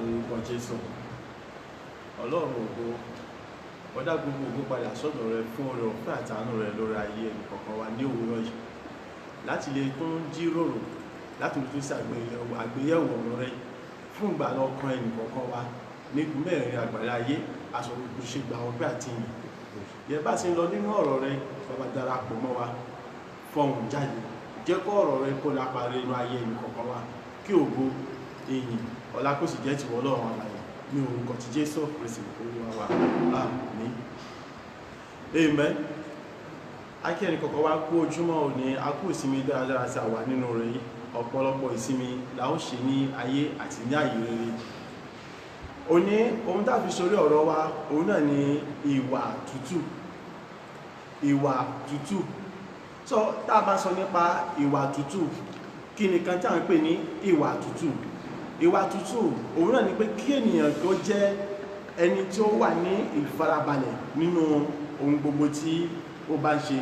orúkọ Jésù. Ọlọ́run ògo, ọ̀dá gbogbo ògo padà sọ́dọ̀ rẹ fún oore ọ̀fẹ́ àti àánú rẹ lórí ayé ẹnì kọ̀ọ̀kan wa ní òwúrọ̀ yìí láti lè tún jíròrò láti tún sí àgbéyẹ̀wò ọ̀rọ̀ rẹ fún ìgbàlà ọkàn ẹnì kọ̀ọ̀kan wa ní mẹ́rin àgbàlá ayé aṣọ gbogbo ṣe gba ọpẹ́ àti ìyìn. Yẹ bá ti ń lọ nínú ọ̀rọ̀ rẹ bàbá darapọ̀ mọ́ wa fọhùn jáde jẹ́ kó ọ̀rọ̀ rẹ kó lápa rẹ inú ayé ẹnì kọ̀ọ̀kan wa kí ògo ìyìn ọlá kó sì jẹ́ tìwọ Ọlọ́run àlàyé ní orúkọ ti Jésù Kristi Olúwa wa. Àmín. Amen. Akí ẹnì kọ̀ọ̀kan wa kú ojúmọ́ òní, a kú ìsinmi dáradára tí a wà nínú rẹ̀ yìí. Ọ̀pọ̀lọpọ̀ ìsinmi la ó ṣe ní ayé àti ní àyè rere. Òní ohun tá fi sórí ọ̀rọ̀ wa òun náà ni ìwà tútù. Ìwà tútù. So tá a bá sọ nípa ìwà tútù, kí ni kan tí a ń pè ní ìwà tútù? Ìwà tútù òun náà ni pé kí ènìyàn tó jẹ́ ẹni tí ó wà ní ìfarabalẹ̀ nínú ohun gbogbo tí ó bá ń ṣe.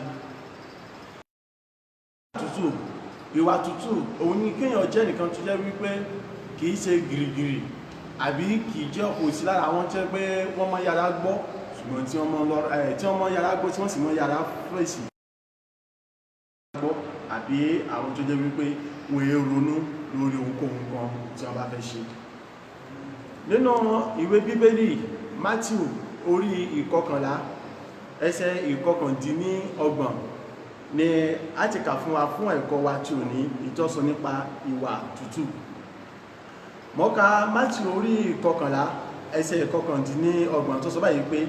Ìwà tútù òun ni kéèyàn jẹ́ nìkan tó jẹ́ wípé kìí ṣe gìrìgìrì àbí kìí jẹ́ ọ̀pọ̀ sí lára àwọn tẹ́ pé wọ́n mọ́ yára gbọ́ ṣùgbọ́n tí wọ́n mọ́ yára gbọ́ tí wọ́n sì mọ́ yára fèsì gbọ́, àbí àwọn tó jẹ́ wípé wọ́n è ronú lórí ohunkóhun kan tí wọ́n bá fẹ́ ṣe. Nínú ìwé Bíbélì Mátíù orí 11 ẹsẹ̀ 29 ni a ti kà fún wa fún ẹ̀kọ́ wa tí ò ní ìtọ́sọ nípa ìwà tútù. Mo kà Mátíù orí 11 ẹsẹ̀ 29 tó sọ báyìí pé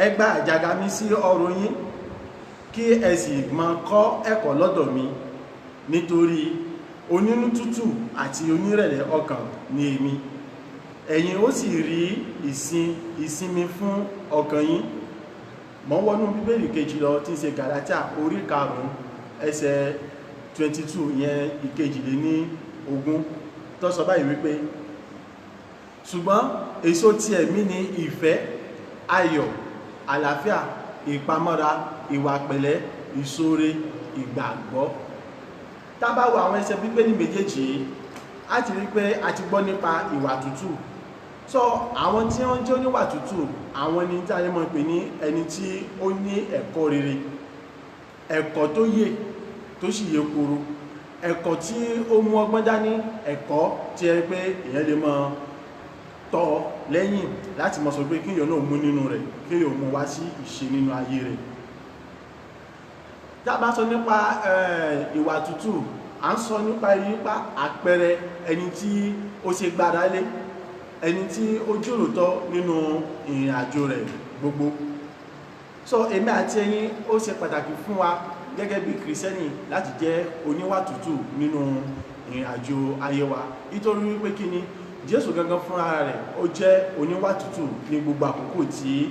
ẹ gbà àjàgà mi sí ọrùn yín kí ẹ sì máa kọ́ ẹ̀kọ́ lọ́dọ̀ mi, nítorí onínú tútù àti onírẹ̀lẹ̀ ọkàn ni èmi, ẹ̀yin ó sì rí ìsinmi fún ọkàn yín. Mọ́ wọnú Bíbélì kejì lọ tí ń ṣe Gálátíà orí 5 ẹsẹ̀ 22 ìyẹn ìkejìléníogún tó sọ báyìí wípé ṣùgbọ́n èso ti ẹ̀mí ni ìfẹ́, ayọ̀, àlàáfíà, ìpamọ́ra, ìwà pẹ̀lẹ́, ìṣoore, ìgbàgbọ́. Tá bá wo àwọn ẹsẹ̀ Bíbélì méjèèjì á ti rí pé a ti gbọ́ nípa ìwà tútù. So àwọn tí wọ́n jẹ́ oníwà tútù, àwọn ni tí a lè mọ̀ pé ní ẹni tí ó ní ẹ̀kọ́ rere, ẹ̀kọ́ tó yè tó sì yè koro, ẹ̀kọ́ tí ó mú ọgbọ́n dání, ẹ̀kọ́ tí ẹ pé èyàn lè mọ̀ tọ́ lẹ́yìn láti mọ̀ sọ pé kí èyàn náà mú nínú rẹ̀, kí èyàn mú wá sí ìṣe nínú ayé rẹ̀. Tá bá sọ nípa ìwà tútù, à ń sọ nípa àpẹẹrẹ ẹni tí ó ṣe gbára lé, ẹni tí ó jòròtọ́ nínú ìrìn àjò rẹ̀ gbogbo. So èmi àti ẹ̀yin ó ṣe pàtàkì fún wa gẹ́gẹ́ bí kìrìsẹ́nì láti jẹ́ oníwà tútù nínú ìrìn àjò ayé wa, nítorí wípé kí ni Jésù gangan fún ara rẹ̀ ó jẹ́ oníwà tútù ní gbogbo àkókò tí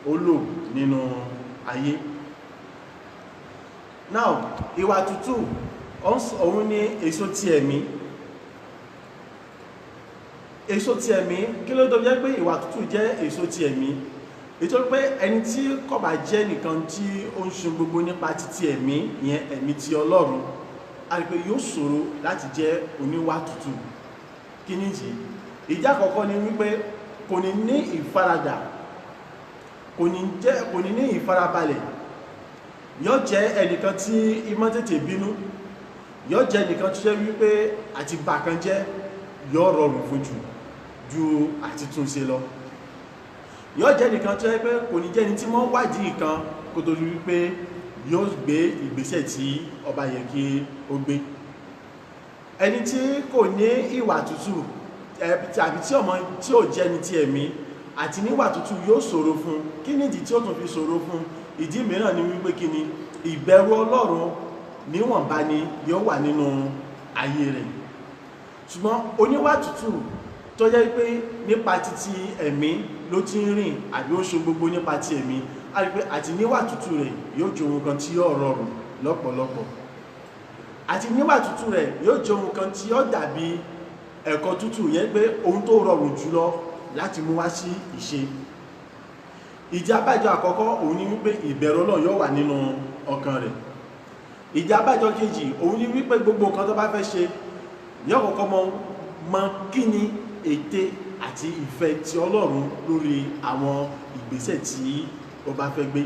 ó lò nínú ayé. Now ìwà tútù òun ni èso ti ẹ̀mí. Èso ti ẹ̀mí, kí ló tó jẹ́ pé ìwà tútù jẹ́ èso ti ẹ̀mí? Nítorí pé ẹni tí kò bá jẹ́ nìkan tí ó ń ṣe gbogbo nípa títí ẹ̀mí, ìyẹn ẹ̀mí ti Ọlọ́run, a rí pé yóò ṣòro láti jẹ́ oníwà tútù. Kí ni ìdí? Ìdí àkọ́kọ́ ni wípé kò ní ní ìfaradà, kò ní ní ìfarabalẹ̀, yóò jẹ́ ẹnìkan tí ìmọ̀ tètè bínú, yóò jẹ́ ẹnìkan tó jẹ́ wípé àti bàkan jẹ́ yóò rọrùn fún ju àti tún ṣe lọ. Yóò jẹ́ nìkan tó yẹ pé kò ní jẹ́ ní tí wọ́n wádìí kan kó tó rí wípé yóò gbé ìgbésẹ̀ tí ó bá yẹ kí ó gbé. Ẹni tí kò ní ìwà tútù tàbí tí ó jẹ́ ní ti ẹ̀mí àti níwà tútù yóò ṣòro fún. Kí ni ìdí tí ó tún fi ṣòro fún? Ìdí mìíràn ni wípé kí ni ìbẹ̀rù Ọlọ́run níwọ̀nba ni yóò wà nínú ayé rẹ̀. Ṣùgbọ́n oníwà tútù tó jẹ́ pé nípa títí ẹ̀mí ló ti ń rìn àbí ó ṣe gbogbo nípa ti ẹ̀mí, a rí pé àti níwà tútù rẹ̀ yóò jẹ́ ohun kan tí yóò rọrùn lọ́pọ̀lọpọ̀. Àti níwà tútù rẹ̀ yóò jẹ́ ohun kan tí yóò dàbí ẹ̀kọ́ tútù, yẹn pé ohun tó rọrùn jùlọ láti mú wá sí ìṣe. Ìdí abájọ àkọ́kọ́ òun ni wípé ìbẹ̀rù Ọlọ́run yóò wà nínú ọkàn rẹ̀. Ìdí abájọ kejì òun ni wípé gbogbo nǹkan tó bá fẹ́ ṣe yóò kọ́kọ́ mọ̀ kí ni ète àti ìfẹ́ ti Ọlọ́run lórí àwọn ìgbésẹ̀ tí ó bá fẹ́ gbé.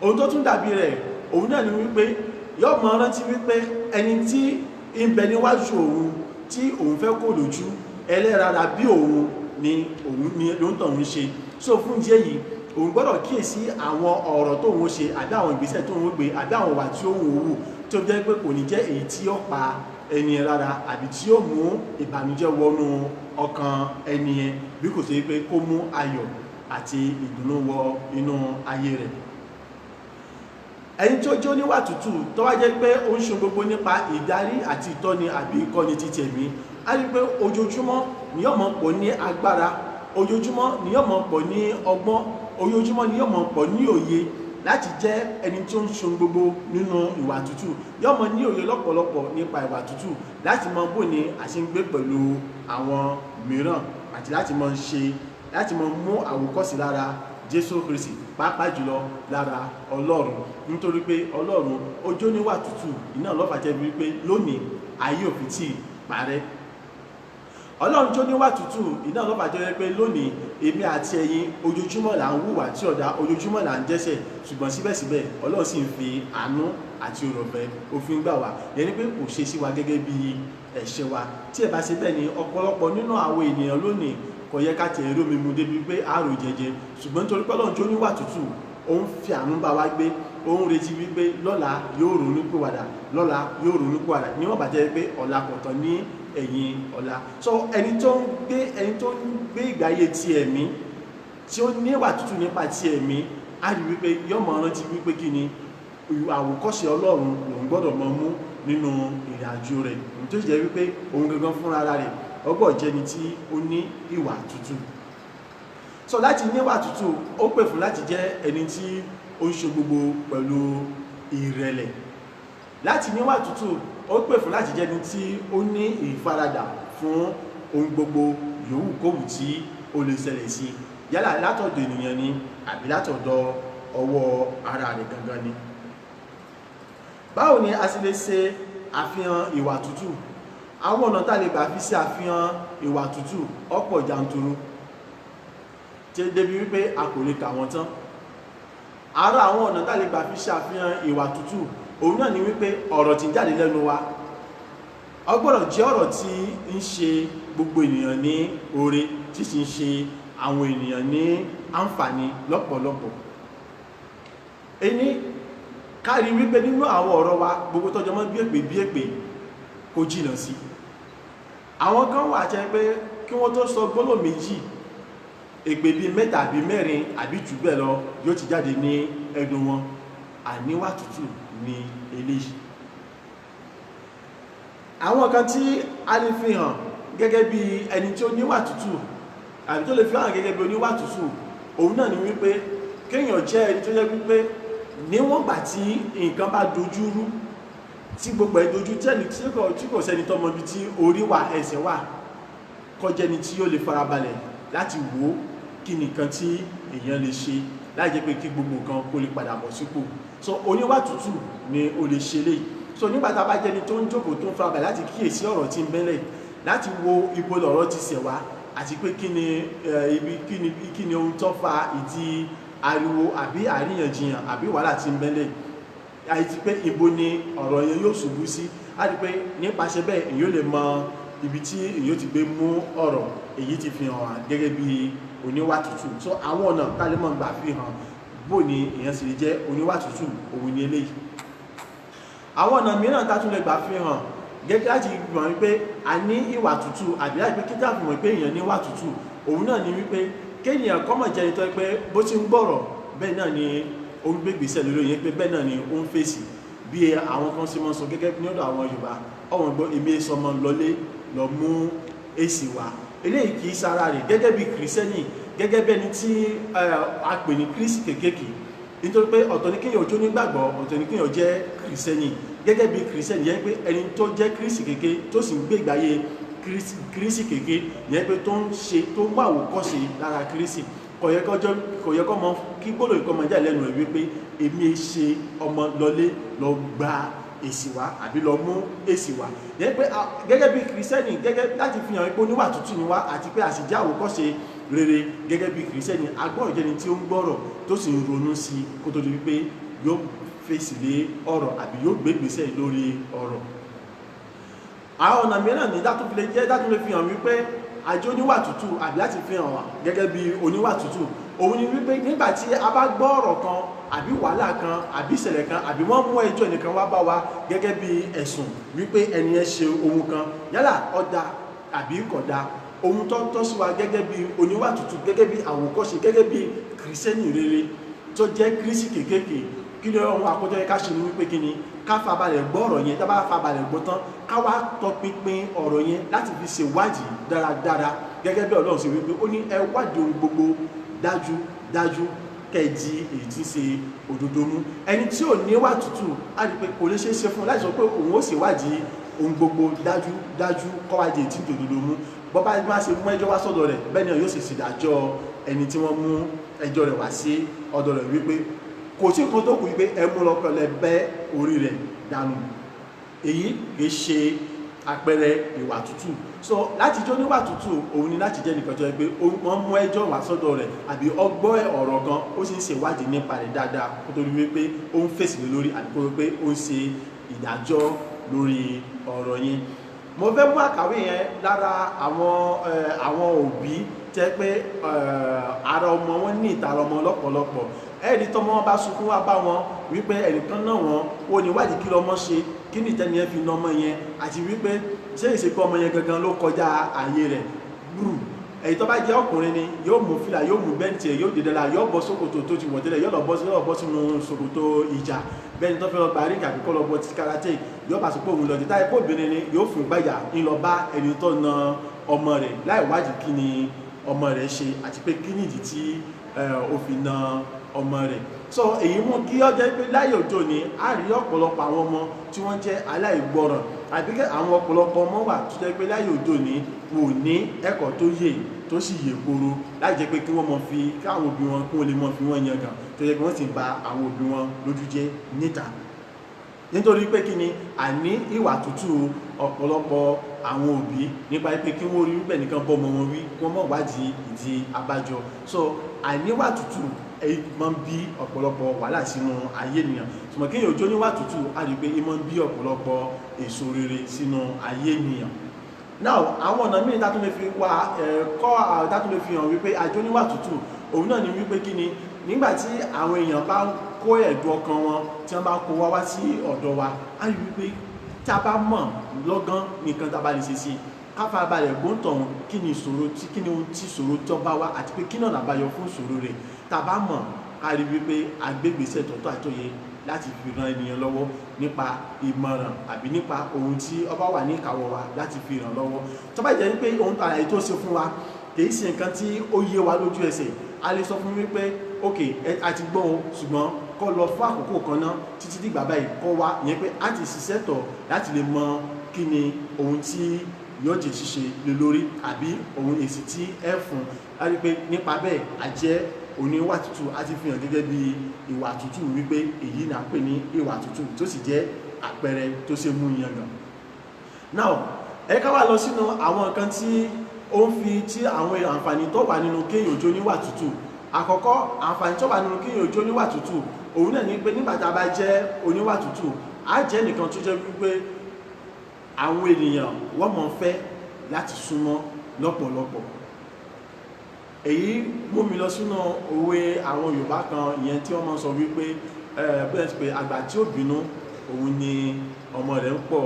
Ohun tó tún dàbí rẹ̀ òun náà ni wípé yóò mọ rántí wípé ẹni tí ń bẹ níwájú òun tí òun fẹ́ kó lójú ẹlẹ́rara bí òun ni ló ń tọ̀hún ṣe. So fún ìdí èyí òun gbọ́dọ̀ kíyèsí àwọn ọ̀rọ̀ tóun ṣe àbí àwọn ìgbésẹ̀ tóun gbé àbí àwọn ìwà tí òun wù tó jẹ́ pé kò ní jẹ́ èyí tí ó pa ẹni rárá àbí tí ó mú ìbànújẹ́ wọnú ọkàn ẹni yẹn bí kò sí pé kó mú ayọ̀ àti ìdùnnú wọ inú ayé rẹ̀. Ẹni tó jẹ́ oníwà tútù tó wá jẹ́ pé ó ń ṣe gbogbo nípa ìdarí àti ìtọ́ni àbí ìkọ́ni títí ẹ̀mí, a rí pé ojoojúmọ́ ni yóò máa pọ̀ ní agbára, ojoojúmọ́ ni yóò máa pọ̀ ní ọgbọ́n, ojoojúmọ́ ni yóò máa pọ̀ ní òye láti jẹ́ ẹni tí ó ń ṣe gbogbo nínú ìwà tútù. Yóò máa ní òye lọ́pọ̀lọpọ̀ nípa ìwà tútù láti mọ bó ni a ṣe ń gbé pẹ̀lú àwọn mìíràn àti láti mọ mú àwòkọ́ṣe lára Jésù Kristi, pàápàá jùlọ lára Ọlọ́run, nítorí pé Ọlọ́run ó jẹ́ oníwà tútù. Iná ló fà jẹ́ wípé lónìí ayé ò fi tí ì parẹ́. Ọlọ́run tó níwà tútù, iná ló fà jẹ́ wípé lónìí èmi àti ẹ̀yin ojoojúmọ́ là ń hùwà tí ọ̀dá, ojoojúmọ́ là ń dẹ́ṣẹ̀, ṣùgbọ́n síbẹ̀síbẹ̀ Ọlọ́run sì ń fi àánú àti oore-ọ̀fẹ́ ó fi ń gbà wá. Yẹn ni pé kò ṣe sí wa gẹ́gẹ́ bí ẹ̀ṣẹ̀ wa. Tí ẹ bá ṣe bẹ́ẹ̀ ni ọ̀pọ̀lọpọ̀ nínú àwọn ènìyàn lónìí kò yẹ ká tẹ̀ ẹ̀rọ mímu débi pé àrò jẹjẹ, ṣùgbọ́n nítorí pé Ọlọ́run tó níwà tútù ó ń fi àánú bá wa gbé, ó ń retí wípé lọ́la yóò ronúpìwàdà, lọ́la yóò ronúpìwàdà níwọ̀n bá jẹ́ pé ọ̀la kò tán ní ẹ̀yìn ọ̀la. So ẹni tó ń gbé ìgbé ayé ti ẹ̀mí tí ó níwà tútù nípa ti ẹ̀mí, á rí wípé yóò mọ rántí wípé kí ni àwòkọ́ṣe Ọlọ́run lòun gbọ́dọ̀ mọ mú nínú ìrìnàjò rẹ̀, tó jẹ́ wípé òun gangan fúnra rẹ̀ ọgbọ́n jẹni tí ó ní ìwà tútù. So láti níwà tútù ó pè fún láti jẹ́ ẹni tí ó ń ṣe gbogbo pẹ̀lú ìrẹ̀lẹ̀. Láti níwà tútù ó pè fún láti jẹ́ ẹni tí ó ní ìfaradà fún ohun gbogbo yòówù kóhù tí ó lè ṣẹlẹ̀ sí, yálà látọ̀dọ̀ ènìyàn ni àbí látọ̀dọ̀ ọwọ́ ara rẹ̀ gangan ni. Báwo ni a sì lè ṣe àfihàn ìwà tútù? Àwọn ọ̀nà tá lè gbà fi ṣe àfihàn ìwà tútù ọ̀pọ̀ jànturu tí débi wípé a kò lè kà wọ́n tán. Ara àwọn ọ̀nà tá lè gbà fi ṣe àfihàn ìwà tútù òun náà ni wípé ọ̀rọ̀ tí ń jáde lẹ́nu wa ó gbọ́dọ̀ jẹ́ ọ̀rọ̀ tí ń ṣe gbogbo ènìyàn ní oore, tí sì ń ṣe àwọn ènìyàn ní àǹfààní lọ́pọ̀lọpọ̀. Ẹni kárí wípé nínú àwọn ọ̀rọ̀ wa gbogbo tọ́jọ́ mọ́ bí èpè kó jìnà sí. Àwọn kan wà jẹ́ pé kí wọ́n tó sọ gbólóhùn méjì, èpè bí mẹ́ta àbí mẹ́rin àbí jù bẹ́ẹ̀ lọ yóò ti jáde ní ẹnu wọn. Àníwà tútù ni eléyìí. Àwọn kan tí a lè fi hàn gẹ́gẹ́ bí ẹni tí ó níwà tútù àbí tó lè fi hàn gẹ́gẹ́ bí oníwà tútù òun náà ni wípé kéèyàn jẹ́ ẹni tó jẹ́ wípé níwọ̀n gbà tí nǹkan bá dojú rú, tí gbogbo ẹ̀ dojú tẹ́lì tí kò sẹ́ni tọ́mọ bí tí orí wà ẹsẹ̀ wà, kọjẹ́ ni tí ó lè farabalẹ̀ láti wò kí nìkan tí èèyàn lè ṣe láì jẹ́ pé kí gbogbo nǹkan kó lè padà bọ̀ sípò. So oníwà tútù ni ó lè ṣe léyìí. So nígbà tá bá jẹ́ni tó ń jókòó tó ń farabalẹ̀ láti kíyèsí ọ̀rọ̀ tí ń bẹ́lẹ̀, láti wo ibo lọ̀rọ̀ ti ṣẹ̀ wá àti pé kí ni ohun tó fa ìdí ariwo àbí àríyànjiyàn àbí wàhálà tí ń bẹ́lẹ̀, àti pé ibo ni ọ̀rọ̀ yẹn yóò ṣubú sí, àti pé nípasẹ̀ bẹ́ẹ̀ èyí ó lè mọ ibi tí èyí ó ti gbé mú ọ̀rọ̀ èyí ti fi hàn gẹ́gẹ́ bí oníwà tútù. So àwọn ọ̀nà tá lè mọ̀ gbà fi hàn bó ni èèyàn sì lè jẹ́ oníwà tútù òun ni eléyìí. Àwọn ọ̀nà mìíràn tá tún lè gbà fi hàn gẹ́gẹ́ láti mọ̀ wípé a ní ìwà tútù àbí láti pé kí tá fi mọ̀ pé èèyàn ní ìwà tútù òun náà ni wípé kéèyàn kọ́mọ̀ jẹ́ nítorí pé bó ti ń gbọ́rọ̀ bẹ́ẹ̀ náà ni ó ń gbé ìgbésẹ̀ lórí yẹn, pé bẹ́ẹ̀ náà ni ó ń fèsì. Bí àwọn kan sí mọ́ sọ gẹ́gẹ́ ní ọ̀dọ̀ àwọn Yorùbá, ọ̀wọ̀n gbọ́ èmi sọmọ lọlé lọ mú èsì wá. Eléyìí kìí sára rẹ̀ gẹ́gẹ́ bí kìrìsẹ́nì, gẹ́gẹ́ bẹ́ni tí a pè ní kírísì kékèké, nítorí pé ọ̀tọ̀ ní kéèyàn jó nígbàgbọ́, ọ̀tọ̀ ní kéèyàn jẹ́ kìrìsẹ́nì. Gẹ́gẹ́ bí kìrìsẹ́nì yẹn pé ẹni tó jẹ́ kírísì kéké tó sì ń gbé ìgbáyé kírísì kéké yẹn pé tó ń wà àwòkọ́ṣe lára kírísì, kò yẹ kó mọ kí gbọ́dọ̀ ìkọ́ mọ jáde lẹ́nu rẹ̀ wípé èmi ṣe ọmọ lọlé lọ gba èsì wá àbí lọ mú èsì wá yẹn pé gẹ́gẹ́ bí kìrìsẹ́nì gẹ́gẹ́ láti fi hàn pé oníwà tútù ni wá àti pé àsìjẹ́ àwòkọ́ṣe rere gẹ́gẹ́ bí kìrìsẹ́nì agbọ́rọ̀ jẹ́ni tí ó ń gbọ́rọ̀ tó sì ń ronú sí kó tó di wípé yóò fèsì lé ọ̀rọ̀ àbí yóò gbé ìgbésẹ̀ lórí ọ̀rọ̀. àwọn ọ̀nà mìíràn ní dátúlé fi hàn wípé àjọ oníwà tútù àbí láti fi hàn wá gẹ́gẹ́ bí oníwà tútù òun ni wípé nígbàtí a bá gbọ́ ọ̀rọ̀ kan àbí wàhálà kan àbí ìṣẹ̀lẹ̀ kan àbí wọ́n mú ẹjọ́ ẹnìkan wá bá wa gẹ́gẹ́ bí ẹ̀sùn wípé ẹni ẹ ṣe ohun kan yálà ọ̀dà àbí kódà ohun tó tọ́ sí wa gẹ́gẹ́ bí oníwà tútù gẹ́gẹ́ bí àwòkọ́ṣe gẹ́gẹ́ bí kìrìsẹ́nì rere tó jẹ́ kírísì kéékèèké kí ló ohun àkójọ ká ṣe ní wípé kí ni ká fabalẹ̀ gbọ́ ọ̀rọ̀ yẹn tá bá fabalẹ̀ gbọ́ tán ká wá tọpinpin ọ̀rọ̀ yẹn láti fi ṣèwádìí dáradára gẹ́gẹ́ bí Ọlọ́run ṣe wípé ó ní ẹ wádìí ohun gbogbo dájú kẹjí èyí tí ṣe òdodo mú ẹni tí ò ní wà tútù á rí pé kò lè ṣe é ṣe fún láti sọ pé òun ó ṣèwádìí ohun gbogbo dájú kọ́wádìí èyí tí òdodo mú bọ́bá má ṣe mú ẹjọ́ wá sọ́dọ̀ rẹ̀ bẹ́ẹ̀ ni yóò sì ṣèdájọ́ ẹni tí wọ́n mú ẹjọ́ rẹ̀ wá sí ọ̀dọ̀ rẹ̀ wípé kò sí nǹkan tó kù wípé ẹ mú lọ́kọ̀ lẹ bẹ́ orí rẹ̀ dànù èyí kì í ṣe àpẹẹrẹ ìwà tútù so láti jó níwà tútù òun ni láti jẹ́ nìkan tó yẹ pé wọ́n mú ẹjọ́ wá sọ́dọ̀ rẹ̀ àbí ọgbọ́ ọ̀rọ̀ kan ó sì ń ṣèwádìí nípa rẹ̀ dáadáa kó tó rí wípé ó ń fèsì lórí àbí kó rí pé ó ń ṣe ìdájọ́ lórí ọ̀rọ̀ yẹn. Mo fẹ́ mú àkàwé yẹn lára àwọn òbí tẹ́ pé ara ọmọ wọn ní ìtara ọmọ lọ́pọ̀lọpọ̀ ẹ̀rí tọ́mọ wọn bá sunkún wá bá wọn wípé ẹnìkan náà wọn ó ní wádìí kí lọ́mọ ṣe kí ní ìtẹ́ni ẹ fi na ọmọ yẹn àti wípé ṣé ìṣekú ọmọ yẹn gangan ló kọjá ààyè rẹ̀ gbùrù èyí tó bá jẹ́ ọkùnrin ni yóò mú fìlà yóò mú bẹ́ǹtì ẹ̀ yóò dìde la yóò bọ́ ṣòkòtò tó ti wọ̀ tẹ́lẹ̀ yóò lọ bọ́ sínú ṣòkòtò ìjà bẹ́ẹ̀ni tó fẹ́ lọ gba ríkà àbíkọ́ lọ bọ́ ti karate yóò bá sọ pé òun lọ títà ẹ̀kọ́ obìnrin ni yóò fún gbàyà ń lọ bá ẹni tó na ọmọ rẹ̀ láì wádìí kí ni ọmọ rẹ̀ ṣe àti pé kí nìdí tí ó fi na ọmọ rẹ̀ so èyí mú kí ó jẹ́ pé láyé òjò ní a rí ọ̀pọ̀lọpọ̀ àwọn ọmọ tí wọ́n jẹ́ aláìgbọràn àbí àwọn ọ̀pọ̀lọpọ̀ ọmọ wà tó jẹ́ pé láyé òjò ní kò ní ẹ̀kọ́ tó yè tó sì yè koro láì jẹ́ pé kí wọ́n mọ fi káwọn òbí wọn kún lè mọ fi wọ́n yangàn tó jẹ́ pé wọ́n sì bà àwọn òbí wọn lójú jẹ́ níta nítorí pé kí ni àní ìwà tútù ọ̀pọ̀lọpọ̀ àwọn òbí nípa pé kí wọ́n rí wípé nìkan bọ́ ọmọ wọn wí wọ́n mọ̀ wádìí ìdí abájọ so àníwà tútù èyí máa ń bí ọ̀pọ̀lọpọ̀ wàhálà sínú ayé ènìyàn ṣùgbọ́n kí èèyàn jó níwà tútù á rí pé ó máa ń bí ọ̀pọ̀lọpọ̀ èso rere sínú ayé ènìyàn. Now àwọn ọ̀nà míì dátún lè fi wá dátún lè fi hàn wípé àjọ níwà tútù òun náà ni wípé kí ni nígbà tí àwọn èèyàn bá kó ẹ̀dùn ọkàn wọn tí wọ́n bá kó wá sí ọ̀dọ̀ wa á rí wípé tá a bá mọ̀ lọ́gán nìkan tá a bá lè ṣe sí káfà balẹ̀ gbóǹtọ̀ kí ni ìṣòro tí kí ni ohun tí ìṣòro tó bá wá àti pé kí náà làbáyọ fún ìṣòro rẹ̀ tá a bá mọ̀ ká rí wípé agbégbèsè tọ́tọ́ àtòyè láti fi ran ènìyàn lọ́wọ́ nípa ìmọ̀ràn àbí nípa ohun tí ó bá wà ní ìkáwọ́ wa láti fi ràn lọ́wọ́ tó bá jẹ́ wípé ohun àlàyé tó ṣe fún wa kìí ṣe nǹkan tí ó yé wa lójú ẹsẹ̀ a lè sọ fún wípé ok a ti gbọ́ o ṣùgbọ́n kọ́ lọ fún àkókò kan náà títí dìgbà báyìí kọ́ wa ìyẹn pé a ti ṣiṣẹ́ tọ̀ láti lè mọ kí ni ohun tí yóò jẹ́ ṣíṣe lé lórí àbí ohun èsì tí ẹ fún a rí pé nípa bẹ́ẹ̀ a jẹ́ oníwà tútù a ti fi hàn gẹ́gẹ́ bí ìwà tútù wípé èyí náà pè ní ìwà tútù tó sì jẹ́ àpẹẹrẹ tó ṣe mú yangàn. Now ẹ ká wá lọ sínú àwọn nǹkan tí ó ń fi tí àwọn àǹfààní tó wà nínú kéèyàn jó níwà tútù. Àkọ́kọ́ àǹfààní tó wà nínú kéèyàn jó níwà tútù òun náà ní pé nígbà tá a bá jẹ́ oníwà tútù á jẹ́ nìkan tó jẹ́ wípé àwọn ènìyàn wọ́n mọ̀ fẹ́ láti súnmọ́ lọ́pọ̀lọpọ̀. Èyí mú mi lọ sínú òwe àwọn Yorùbá kan ìyẹn tí wọ́n máa ń sọ wípé bẹ́ẹ̀ pé àgbà tí ó bínú òun ni ọmọ rẹ̀ ń pọ̀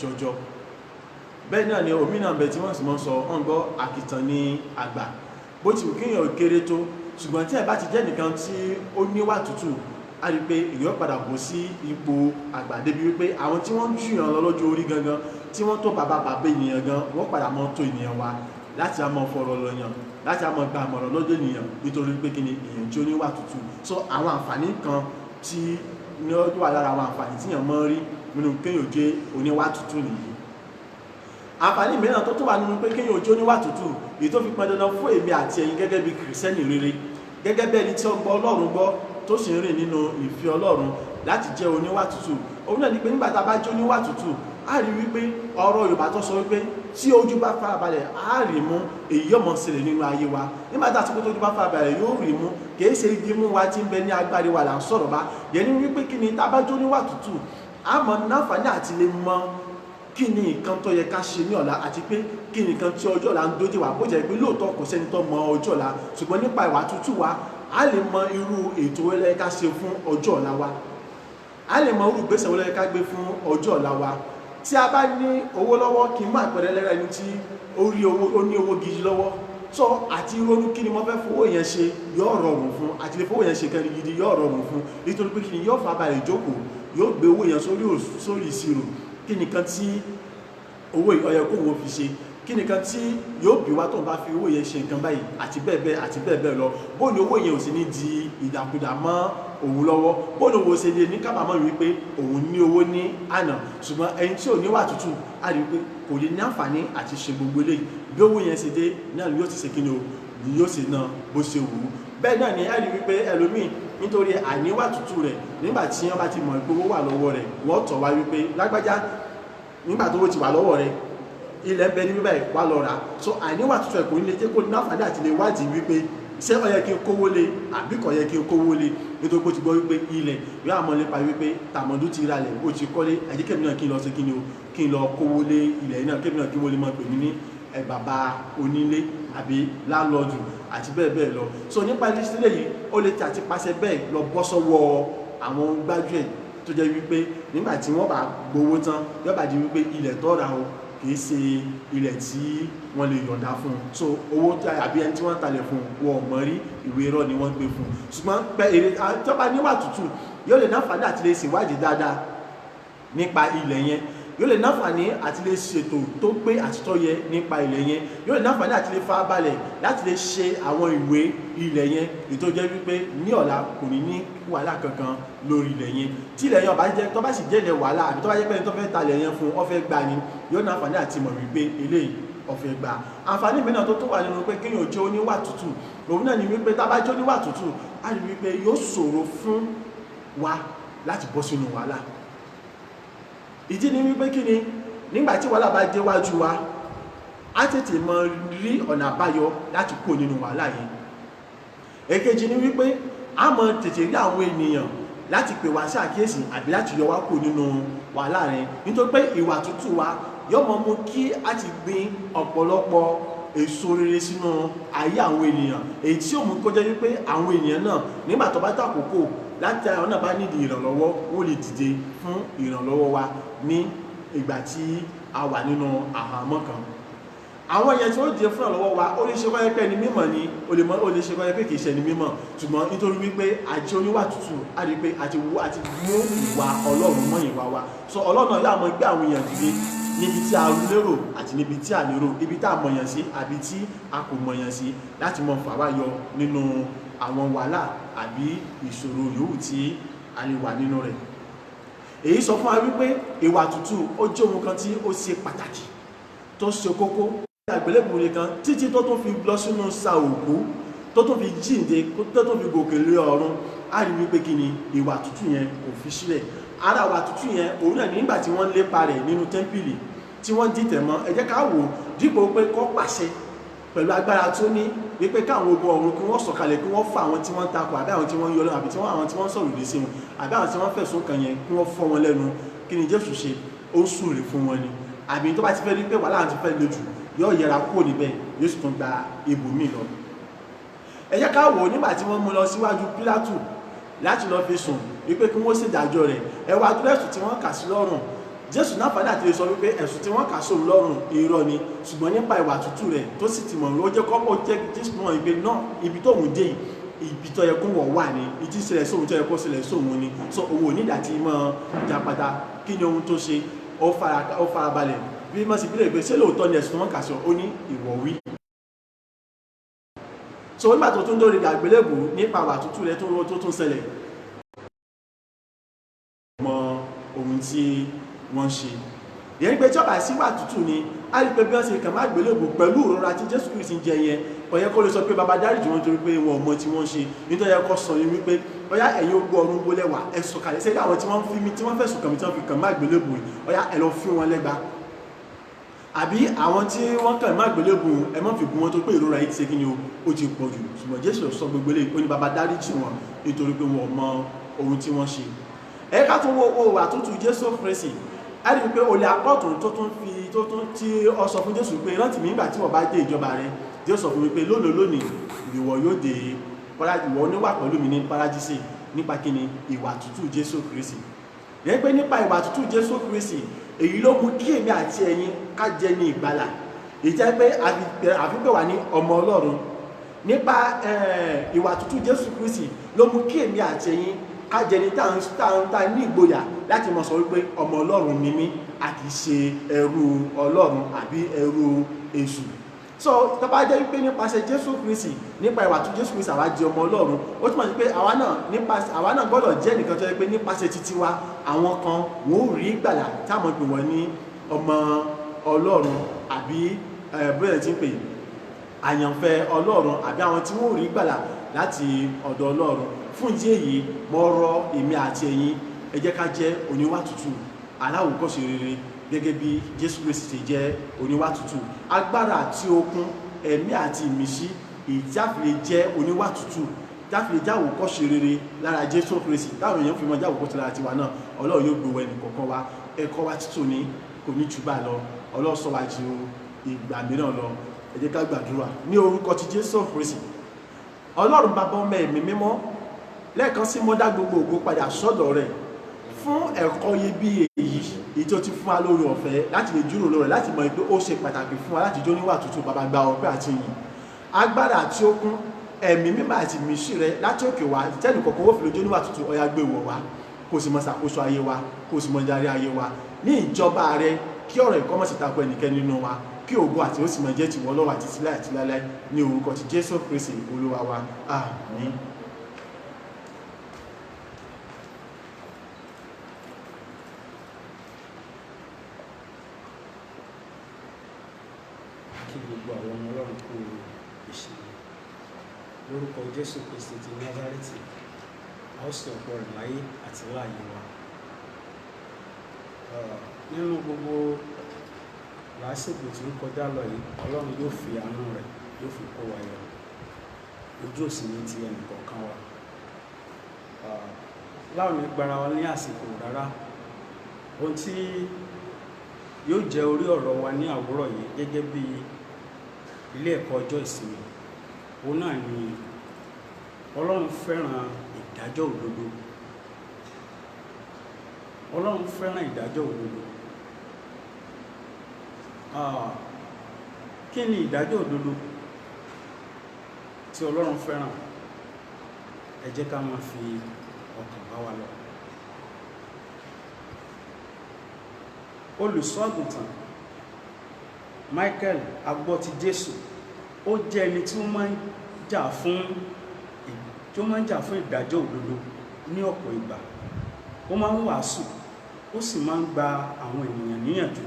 jọjọ. Bẹ́ẹ̀ náà ni omi náà bẹ̀ tí wọ́n sì máa ń sọ wọ́n gbọ́ àkìtàn ní àgbà bó ti wù kéèyàn kéré tó ṣùgbọ́n tí ẹ bá ti jẹ́ nìkan tí ó níwà tútù a rí pé èèyàn padà bọ̀ sí ipò àgbà débi wípé àwọn tí wọ́n ń jùyàn lọ lọ́jọ́ orí gangan tí wọ́n tó bàbá ènìyàn gan wọ́n padà mọ́ tó ènìyàn wa láti a máa fọ̀rọ̀ lọ́yàn láti a máa gba àmọ̀ràn lọ́dọ̀ ènìyàn nítorí pé kí ni èèyàn tí ó níwà tútù so àwọn àǹfààní kan tí ní ọdún wà lára àwọn àǹfààní tí èèyàn máa ń rí nínú kéèyàn jẹ́ oníwà tútù nìyí. Àǹfààní mìíràn tó tún wà nínú pé kéèyàn jẹ́ oníwà tútù èyí tó fi pọn dandan fún èmi àti ẹ̀yin gẹ́gẹ́ bí kìrìsìtẹ́nì rere gẹ́gẹ́ bí ẹni tí ó gbọ́ Ọlọ́run gbọ́ tó sì ń rìn nínú ìfẹ́ Ọlọ́run láti jẹ́ oníwà tútù òun náà ni pé nígbà tá a bá jẹ́ oníwà tútù a rí wípé ọ̀rọ̀ Yorùbá tó sọ wípé tí ojú bá farabalẹ̀ a rí mú èyí ọmọ sílẹ̀ nínú ayé wa nígbà tá a ti pé tójú bá farabalẹ̀ yóò rí mú kìí ṣe igi mú wa tí ń bẹ ní agbárí wa là ń sọ̀rọ̀ bá yẹn ní wípé kí ni tá a bá jẹ́ oníwà tútù a mọ̀ náfààní àti lè mọ kí ni nǹkan tó yẹ ká ṣe ní ọ̀la àti pé kí ni nǹkan tí ọjọ́ ọ̀la ń dójú wa bó jẹ́ pé lóòótọ́ kò sẹ́ni tó mọ ọjọ́ ọ̀la ṣùgbọ́n nípa ìwà tútù wa a lè mọ irú ètò wẹ́lẹ́ ká ṣe fún ọjọ́ ọ̀la wa a lè mọ irú ìgbésẹ̀ wẹ́lẹ́ ká gbé fún ọjọ́ ọ̀la wa tí a bá ní owó lọ́wọ́ kí n má pẹ̀lẹ́ lẹ́ra ẹni tí ó ní owó gidi lọ́wọ́ sọ àti ronú kí ni mo fẹ́ fowó yẹn ṣe yóò rọrùn fún àti lè fowó yẹn ṣe kẹrin gidi yóò rọrùn fún nítorí pé kí ni yóò fàbàlẹ̀ jókòó yóò gbé owó yẹn sórí ìṣirò kí nìkan tí owó ọyẹ kó wo fi ṣe kí nìkan tí yóò bí wá tó ń bá fi owó yẹn ṣe nǹkan báyìí àti bẹ́ẹ̀ bẹ́ẹ̀ àti bẹ́ẹ̀ bẹ́ẹ̀ lọ bó ni owó yẹn ò sì ní di ìdàkudà mọ́ òun lọ́wọ́ bó ni owó ṣe lè ní kábàámọ̀ wípé òun ní owó ní àná ṣùgbọ́n ẹni tí ò níwà tútù á rí pé kò lè ní àǹfààní àti ṣe gbogbo eléyìí bí owó yẹn ṣe dé náà ni yóò ti ṣe kí ni o ni yóò ṣe ná bó ṣe wù ú bẹ́ẹ̀ náà ni á rí wípé ẹlòmíì nítorí àníwà tútù rẹ̀ nígbà tí wọ́n bá ti mọ̀ pé owó wà lọ́wọ́ rẹ̀ wọ́n tọ̀ wá wípé lágbájá nígbà tó ti wà lọ́wọ́ rẹ̀ ilẹ̀ ń bẹ ní bíbá ìpá lọ rà so àìníwà tútù ẹ̀kọ́ nílé jẹ́ kó ní àǹfààní àti lè wádìí wípé ṣé ó yẹ kí n kówó lé àbí kò yẹ kí n kówó lé nítorí pé ó ti gbọ́ wípé ilẹ̀ yóò àmọ́ nípa wípé tàmọ́dún ti ralẹ̀ ó ti kọ́lé àjíkẹ́mi náà kí n lọ sí kí ni o kí n lọ kówó lé ilẹ̀ náà kẹ́mi náà kí wọ́n lè máa pè mí ní bàbá onílé àbí láńlọ́ọ̀dù àti bẹ́ẹ̀ bẹ́ẹ̀ lọ so nípa ilé yìí ó lè tàti pàṣẹ bẹ́ẹ̀ lọ bọ́ sọ́wọ́ àwọn gbájúẹ̀ tó jẹ́ wípé nígbà tí wọ́n bá gbowó tán yóò bá di wípé ilẹ̀ tó ra o kìí ṣe ilẹ̀ tí wọ́n lè yọ̀ǹda fún so owó àbí ẹni tí wọ́n talẹ̀ fún wọn mọ̀ rí ìwé irọ́ ni wọ́n gbé fún ṣùgbọ́n pé èrè àjọba níwà tútù yóò lè náfààní àti lè ṣèwádìí dáadáa nípa ilẹ̀ yẹn yóò lè náfààní àti lè ṣètò tó pé àtitọ́ yẹ nípa ilẹ̀ yẹn yóò lè náfààní àti lè fa balẹ̀ láti lè ṣe àwọn ìwé ilẹ̀ yẹn ètò jẹ́ wípé ní ọ̀la kò ní ní wàhálà kankan lórí ilẹ̀ yẹn tí ilẹ̀ yẹn ọba jẹ́ tó bá sì jẹ́ ilẹ̀ wàhálà àbí tó bá jẹ́ pé tó fẹ́ ta ilẹ̀ yẹn fún ó fẹ́ gbà ni yóò náfààní àti mọ̀ wípé eléyìí ó fẹ́ gbà àǹfààní mìíràn tó wà nínú pé kéèyàn jẹ́ oníwà tútù òun náà ni wípé tá bá jẹ́ oníwà tútù á rí wípé yóò ṣòro fún wa láti bọ́ sínú wàhálà ìdí ni wípé kí ni nígbàtí wàhálà bá dé wájú wa á tètè mọ rí ọ̀nà àbáyọ láti kó nínú wàhálà yìí èkejì ni wípé a mọ tètè rí àwọn ènìyàn láti pè wá sí àkíyèsí àbí láti yọ wá kó nínú wàhálà rẹ̀ nítorí pé ìwà tútù wa yóò mọ mú kí a ti gbin ọ̀pọ̀lọpọ̀ èso rere sínú ayé àwọn ènìyàn èyí tí ó mú kó jẹ́ wípé àwọn ènìyàn náà nígbà tó bá tàkókò láti àwọn náà bá nídìí ìrànlọ́wọ́ ó lè dìde fún ìrànlọ́wọ́ wa ní ìgbà tí a wà nínú àhámọ́ kan àwọn èèyàn tí ó jẹ fún ìrànlọ́wọ́ wa ó lè ṣe kọ́yẹ́ pé ẹni mímọ̀ ni ó lè ṣe kọ́yẹ́ pé kìí ṣe ẹni mímọ̀ ṣùgbọ́n nítorí wípé àjẹ́ oníwà tútù á rí pé àti mú ìwà Ọlọ́run mọ́ ìwà wa so Ọlọ́run yóò mọ gbé àwọn èèyàn dìde níbi tí a lérò àti níbi tí a lérò ibi tá a mọ̀yàn sí àbí tí a kò mọ̀yàn sí láti mọ fàwa yọ nínú àwọn wàhálà àbí ìṣòro yòówù tí a lè wà nínú rẹ̀ èyí sọ fún wa wípé ìwà tútù ó jẹ́ ohun kan tí ó ṣe pàtàkì tó ṣe kókó àgbélébùú nìkan títí tó tún fi lọ sínú sa òkú tó tún fi jíǹde tó tún fi gòkè lé ọ̀run á rí wípé kí ni ìwà tútù yẹn kò fi sílẹ̀ ara ìwà tútù yẹn òun náà nígbà tí wọ́n lépa rẹ̀ nínú tẹ́ḿpìlì tí wọ́n dìtẹ̀ mọ́ ẹ jẹ́ ká wò dípò pé kó pàṣẹ pẹ̀lú agbára tó ní wípé káwọn ogun ọ̀run kí wọ́n sọ̀kalẹ̀ kí wọ́n fọ́ àwọn tí wọ́n takò àbí àwọn tí wọ́n yọlọ àbí àwọn tí wọ́n sọ̀rọ̀ lé sí wọn àbí àwọn tí wọ́n fẹ̀sùn kàn yẹn kí wọ́n fọ́ wọn lẹ́nu kí ni Jésù ṣe ó ń súre fún wọn ni àbí tó bá ti fẹ́ rí pé wàhálà ti fẹ́ le jù yóò yẹra kúrò níbẹ̀ yóò sì tún gba ibòmíì lọ ẹ jẹ́ ká wò nígbà tí wọ́n mú lọ síwájú Pílátù láti lọ fi sùn wípé kí wọ́n ṣèdájọ́ rẹ̀ ẹ wá dúró ẹ̀sùn tí wọ́n kà sí lọ́rùn Jésù náà fàdé àti lè sọ wípé ẹ̀sùn tí wọ́n kà sóun lọ́rùn irọ́ ni ṣùgbọ́n nípa ìwà tútù rẹ̀ tó sì ti mọ̀ ló jẹ́ kọ́pọ̀ jẹ́ Jésù náà ìgbé náà ibi tó òun dé ibi tó yẹ kó wọ̀ wà ní ìdí ìṣẹ̀lẹ̀ sóhun tó yẹ kó ṣẹlẹ̀ sóhun ni so òun ò ní ìdàtí mọ́ jàpátá kí ni ohun tó ṣe ó farabalẹ̀ bí mọ́ sí bílẹ̀ ìgbé ṣé lóòótọ́ ni ẹ̀sùn tí wọ́n kà sọ ó ní ìwọ̀ wí so nígbà tó tún dórí àgbélébùú nípa ìwà tútù rẹ̀ tó tún ṣẹlẹ̀ mọ ohun tí wọ́n ṣe ìyẹn pé tí ọba sí wà tútù ni a rí pé bí wọ́n ṣe kàn má gbélébùú pẹ̀lú ìrora tí Jésù Kristi jẹ yẹn kò yẹ kó lè sọ pé baba dáríjì wọn torí pé wọn ò mọ tí wọ́n ṣe nítorí yẹ kó sọ ní wípé ọyá ẹ̀yin ogun ọ̀run gbólẹ̀ wà ẹ sọ̀kalẹ̀ sẹ́yìn àwọn tí wọ́n fi mi tí wọ́n fẹ̀sùn kàn mí tí wọ́n fi kàn má gbélébùú ọyá ẹ lọ fún wọn lẹ́gba àbí àwọn tí wọ́n kàn má gbélébùú ẹ má fi bú wọn tó pé ìrora yìí ti ṣe kí ni ó ti pọ̀ jù ṣùgbọ́n Jésù sọ gbogbo eléyìí ó ní baba dáríjì wọn nítorí pé wọn ò mọ ohun tí wọ́n ṣe ẹ ká tún wo àtúntò Jésù Kristi a rí pé olè apọ́tún tó tún tí ọ sọ fún Jésù pé rántí mi nígbà tí wọ́n bá dé ìjọba rẹ Jésù sọ fún mi pé lónìí ìwọ yóò dé ìwọ níwà pẹ̀lú mi ní paradísè nípa kíni ìwà tútù Jésù Kristi yẹn pé nípa ìwà tútù Jésù Kristi èyí ló mú kí èmi àti ẹ̀yin ká jẹ ní ìgbàlà èyí jẹ́ pé àfipẹ́ wà ní ọmọ Ọlọ́run nípa ìwà tútù Jésù Kristi ló mú kí èmi àti ẹ̀yin ká jẹ ní tá ní ìgboyà láti mọ̀ sọ wípé ọmọ Ọlọ́run ni mí a kìí ṣe ẹrú Ọlọ́run àbí ẹrú èṣù so tó bá jẹ́ wípé nípasẹ̀ Jésù Kristi nípa ìwà tútù Jésù Kristi àwa jẹ́ ọmọ Ọlọ́run ó túmọ̀ sí pé àwa náà gbọ́dọ̀ jẹ́ nìkan tó yẹ pé nípasẹ̀ títí wa àwọn kan wọ́n ò rí ìgbàlà táwọn pè wọ́n ní ọmọ Ọlọ́run àbí bóyá tí ń pè àyànfẹ́ Ọlọ́run àbí àwọn tí wọ́n ò rí ìgbàlà láti ọ̀dọ̀ Ọlọ́run fún ìdí èyí mo rọ̀ èmi àti ẹ̀yin ẹ jẹ́ ká jẹ́ oníwà tútù aláwòkọ́ṣe rere gẹ́gẹ́ bí Jésù Kristi ṣe jẹ́ oníwà tútù agbára àti okun ẹ̀mí àti ìmísí ìjáfìlẹ̀ jẹ́ oníwà tútù jáfìlẹ̀ jáwòkọ́ṣe rere lára Jésù Kristi táwọn èèyàn fi mọ jáwòkọ́ṣe lára tiwa náà Ọlọ́run yóò gbowó ẹnì kọ̀ọ̀kan wa ẹ̀kọ́ wa títò ní kò ní jùbà lọ Ọlọ́run sọ wá ju ìgbà mìíràn lọ ẹ jẹ́ ká gbàdúrà ní orúkọ ti Jésù Kristi Ọlọ́run bàbá ọmọ ẹ̀mí mímọ́ lẹ́ẹ̀kan sí mọ́dá gbogbo ògo padà sọ́dọ̀ rẹ̀ fún ẹ̀kọ́ iyebíye èyí tó ti fún wa lórí ọ̀fẹ́ láti lè jùrò lórí láti mọ̀ pé ó ṣe pàtàkì fún wa láti jó níwà tútù bàbá gba ọpẹ́ àti ìyìn agbára àti okun ẹ̀mí mímọ́ àti ìmísí rẹ láti òkè wá tẹ́nì kọ̀ọ̀kan ó fi lè jó níwà tútù ọya gbé wọ̀ wá kó sì mọ ṣàkóso ayé wa kó sì mọ darí ayé wa ní ìjọba rẹ kí ọ̀rọ̀ ìkọ́ mọ̀ sí tako ẹnikẹ́ni nínú wa kí ògo àti ó sì mọ jẹ́ tìwọ́ lọ́wọ́ àti sílẹ̀ àti láíláí ní orúkọ ti Jésù Kristi Olúwa wa àmín. Kí gbogbo àwọn ọmọ Ọlọ́run kú ìṣẹ̀lẹ̀ lórúkọ Jésù Kristi ti Násárẹ́tì a ó sì ọ̀pọ̀ rẹ̀ láyé àti láàyè wa nínú gbogbo làásìgbò tí ń kọjá lọ yìí Ọlọ́run yóò fi àánú rẹ̀ yóò fi kó wa yọ ojú òsì ní ti ẹnìkọ̀ọ̀kan wa láwọn ìgbára wa ní àsìkò rárá ohun tí yóò jẹ́ orí ọ̀rọ̀ wa ní àwòrán yìí gẹ́gẹ́ bí ilé ẹ̀kọ́ ọjọ́ ìsinmi òun náà ni Ọlọ́run fẹ́ràn ìdájọ́ òdodo Ọlọ́run fẹ́ràn ìdájọ́ òdodo kí ni ìdájọ́ òdodo tí Ọlọ́run fẹ́ràn ẹ jẹ́ ká máa fi ọkàn bá wa lọ. Olùṣọ́-àgùntàn Michael agbọ́ti Jésù ó jẹ́ ẹni tí ó máa ń jà fún ìdájọ́ òdodo ní ọ̀pọ̀ ìgbà ó máa ń wàásù ó sì máa ń gba àwọn ènìyàn níyànjú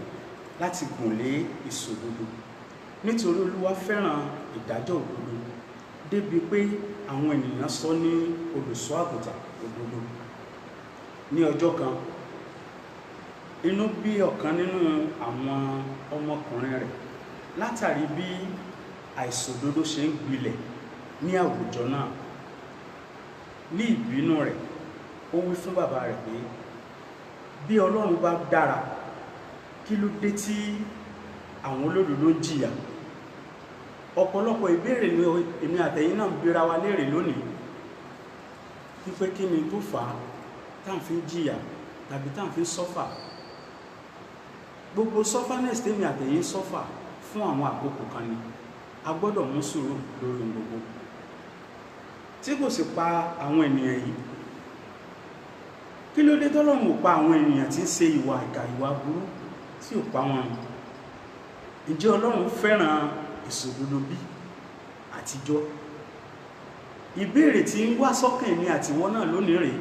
láti gùn lé ìṣòdodo nítorí Olúwa fẹ́ràn ìdájọ́ òdodo débi pé àwọn ènìyàn sọ ní olùṣọ́-àgùntàn òdodo. Ní ọjọ́ kan inú bí ọ̀kan nínú àwọn ọmọkùnrin rẹ̀ látàrí bí àìṣòdodo ṣe ń gbilẹ̀ ní àwùjọ náà. Ní ìbínú rẹ̀ ó wí fún bàbá rẹ̀ pé bí Ọlọ́run bá dára kí ló dé tí àwọn olódodo ń jìyà. Ọ̀pọ̀lọpọ̀ ìbéèrè ni èmi àtẹ̀yin náà ń bira wa léèrè lónìí wípé kí ni tó fà á tá à ń fi jìyà tàbí tá à ń fi sọ́fà. Gbogbo sọ́fánẹ́sì tèmi àtẹ̀yin sọ́fà fún àwọn àkókò kan ni a gbọ́dọ̀ mú sùúrù lórí gbogbo tí kò sì pa àwọn ènìyàn yìí. Kí ló dé tọ́lọ́run ò pa àwọn ènìyàn tí ń ṣe ìwà ìkà ìwà burú tí ò pa wọn? Ǹjẹ́ Ọlọ́run fẹ́ràn ìṣòdodo bí àtijọ́? Ìbéèrè tí ń wá sọ́kàn mi àtiwọ́ náà lónìí rèé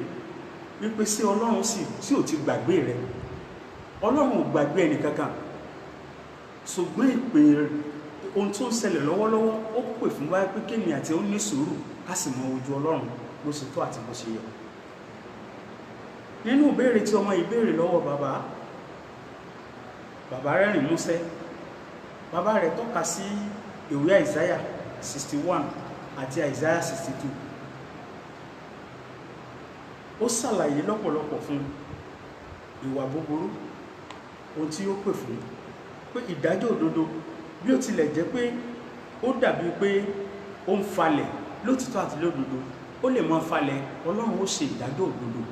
wípé sí Ọlọ́run sì tí ò ti gbàgbé rẹ̀ Ọlọ́run ò gbàgbé ẹnì kankan, ṣùgbọ́n ìpè ohun tó ń ṣẹlẹ̀ lọ́wọ́lọ́wọ́ ó pè fún wáyé pé kéèmì àti ó ní sùúrù ká sì mọ ojú Ọlọ́run bó ṣe tó àti bó ṣe yẹ. Nínú ìbéèrè tí ọmọ ìbéèrè lọ́wọ́ bàbá rẹ́rìn músẹ́, bàbá rẹ̀ tọ́ka sí ìwé Àìsáyà 61 àti Àìsáyà 62. Ó ṣàlàyé lọ́pọ̀lọpọ̀ fún ìwà búburú, ohun tí ó pè fún pé ìdájọ́ òdodo bí ó tilẹ̀ jẹ́ pé ó dàbí pé ó ń falẹ̀ lótìtọ́ àti lódodo, ó lè máa falẹ̀, Ọlọ́run ó ṣe ìdájọ́ òdodo.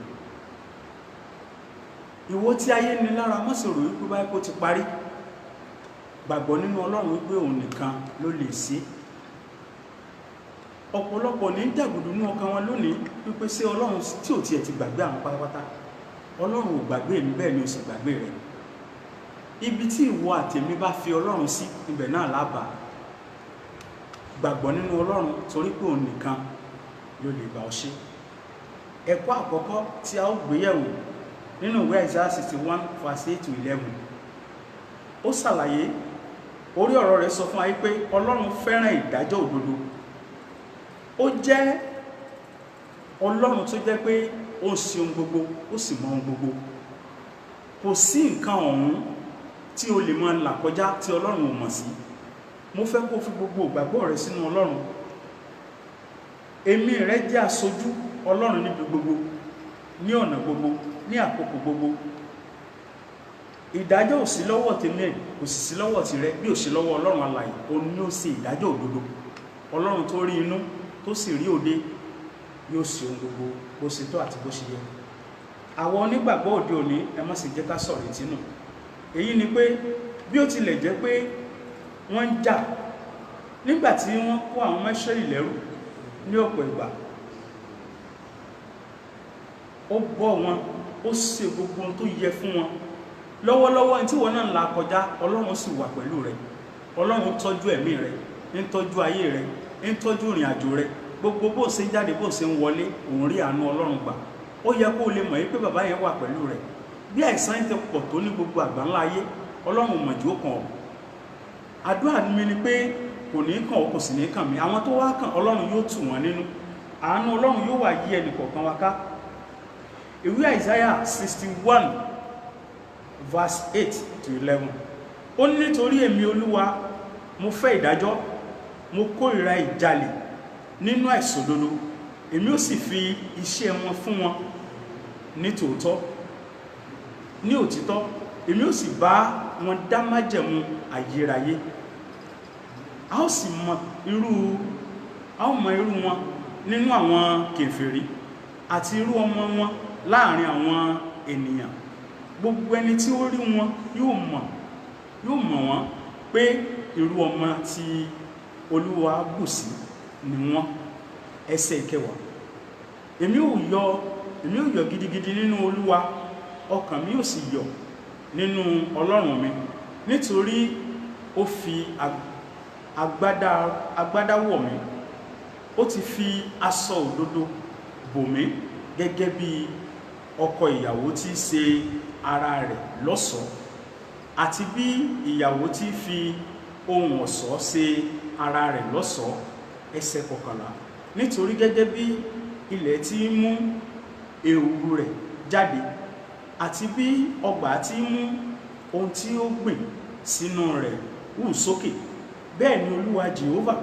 Ìwọ tí ayé ní lára má ṣe rò wípé báyìí kó ti parí, gbàgbọ́ nínú Ọlọ́run wípé òun nìkan ló lè ṣe. Ọ̀pọ̀lọpọ̀ ní dàgbùdù ní ọkàn wọn lónìí wípé ṣé Ọlọ́run tí ò tiẹ̀ ti gbàgbé àwọn pátápátá. Ọlọ́run ò gbàgbé mi, bẹ́ẹ̀ ni ò sì gbàgbé rẹ̀. Ibi tí ìwọ àtèmi bá fi Ọlọ́run sí, ibẹ̀ náà lábà. Gbàgbọ́ nínú Ọlọ́run torí pé òun nìkan ló lè bá ọ ṣe. Ẹ̀kọ́ àkọ́kọ́ tí a ó gbé yẹ̀wò nínú ìwé Àìsáyà 61 verse 8 to 11. Ó ṣàlàyé, orí ọ̀rọ̀ rẹ̀ sọ fún wa pé Ọlọ́run fẹ́ràn ìdájọ́ òdodo. Ó jẹ́ Ọlọ́run tó jẹ́ pé ó ń ṣe ohun gbogbo, ó sì mọ ohun gbogbo. Kò sí nǹkan ọ̀hún tí o lè máa là kọjá tí Ọlọ́run ò mọ̀ sí. Mo fẹ́ kó fi gbogbo ìgbàgbọ́ rẹ sínú Ọlọ́run. Ẹ̀mí rẹ jẹ́ aṣojú Ọlọ́run níbi gbogbo, ní ọ̀nà gbogbo, ní àkókò gbogbo. Ìdájọ́ ò sí lọ́wọ́ tèmi, kò sì sí lọ́wọ́ tìrẹ, bí ò sí lọ́wọ́ Ọlọ́run alààyè. Òun ni ó ṣe ìdájọ́ òdodo. Ọlọ́run tó rí inú tó sì rí òde yóò ṣe ohun gbogbo bó ṣe tó àti bó ṣe yẹ. Àwọn onígbàgbọ́ òde òní ẹ má sì jẹ́ ká sọ̀rọ̀ ìtínú. Èyí ni pé bí ó tilẹ̀ jẹ́ pé wọ́n ń jà nígbà tí wọ́n kó àwọn ọmọ Ísírẹ́lì lẹ́rú ní ọ̀pọ̀ ìgbà, ó bọ́ wọn, ó ṣe gbogbo ohun tó yẹ fún wọn. Lọ́wọ́lọ́wọ́ tí wọ́n náà ń là kọjá, Ọlọ́run sì wà pẹ̀lú rẹ̀. Ọlọ́run tọ́jú ẹ̀mí rẹ̀, ń tọ́jú ayé rẹ̀, ń tọ́jú ìrìn àjò rẹ̀. Gbogbo bó ṣe ń jáde, bó ṣe ń wọlé, òun rí àánú Ọlọ́run gbà. Ó yẹ kó lè mọ̀ pé bàbá yẹn wà pẹ̀lú rẹ̀. Bí àìsàn ti pọ̀ tó ní gbogbo àgbáńlá ayé, Ọlọ́run mọ̀ jù ó kàn ọ́. Àdúrà mi ni pé kò ní kàn ọ́, kò sì ní kàn mí. Àwọn tó wá kàn, Ọlọ́run yóò tù wọ́n nínú. Àánú Ọlọ́run yóò wà yí ẹnì kọ̀ọ̀kan wa ká. Ìwé Àìsáyà 61 verse 8 to 11. Ó ní nítorí èmi Olúwa, mo fẹ́ ìdájọ́, mo kórìíra ìjalè nínú àìṣòdodo. Èmi ó sì fi iṣẹ́ wọn fún wọn ní tòótọ́, ní òtítọ́. Èmi ó sì bá wọn dá májẹ̀mú ayérayé. A ó sì mọ irú wọn nínú àwọn kèfèrí àti irú ọmọ wọn láàrin àwọn ènìyàn. Gbogbo ẹni tí ó rí wọn yóò mọ̀ wọ́n pé irú ọmọ tí Olúwa bù sí ni wọ́n. Ẹsẹ̀ ìkẹwàá. Èmi ó yọ̀ gidigidi nínú Olúwa, ọkàn mi yóò sì yọ̀ nínú Ọlọ́run mi, nítorí ó fi agbádá wọ̀ mí, ó ti fi aṣọ òdodo bò mí gẹ́gẹ́ bí ọkọ ìyàwó tí ṣe ara rẹ̀ lọ́ṣọ̀ọ́, àti bí ìyàwó tí fi ohun ọ̀ṣọ́ ṣe ara rẹ̀ lọ́ṣọ̀ọ́. Ẹsẹ̀ 11. Nítorí gẹ́gẹ́ bí ilẹ̀ tí mú èrú rẹ̀ jáde, àti bí ọgbà tí mú ohun tí ó gbìn sínú rẹ̀ hù sókè, bẹ́ẹ̀ ni Olúwa Jèhófà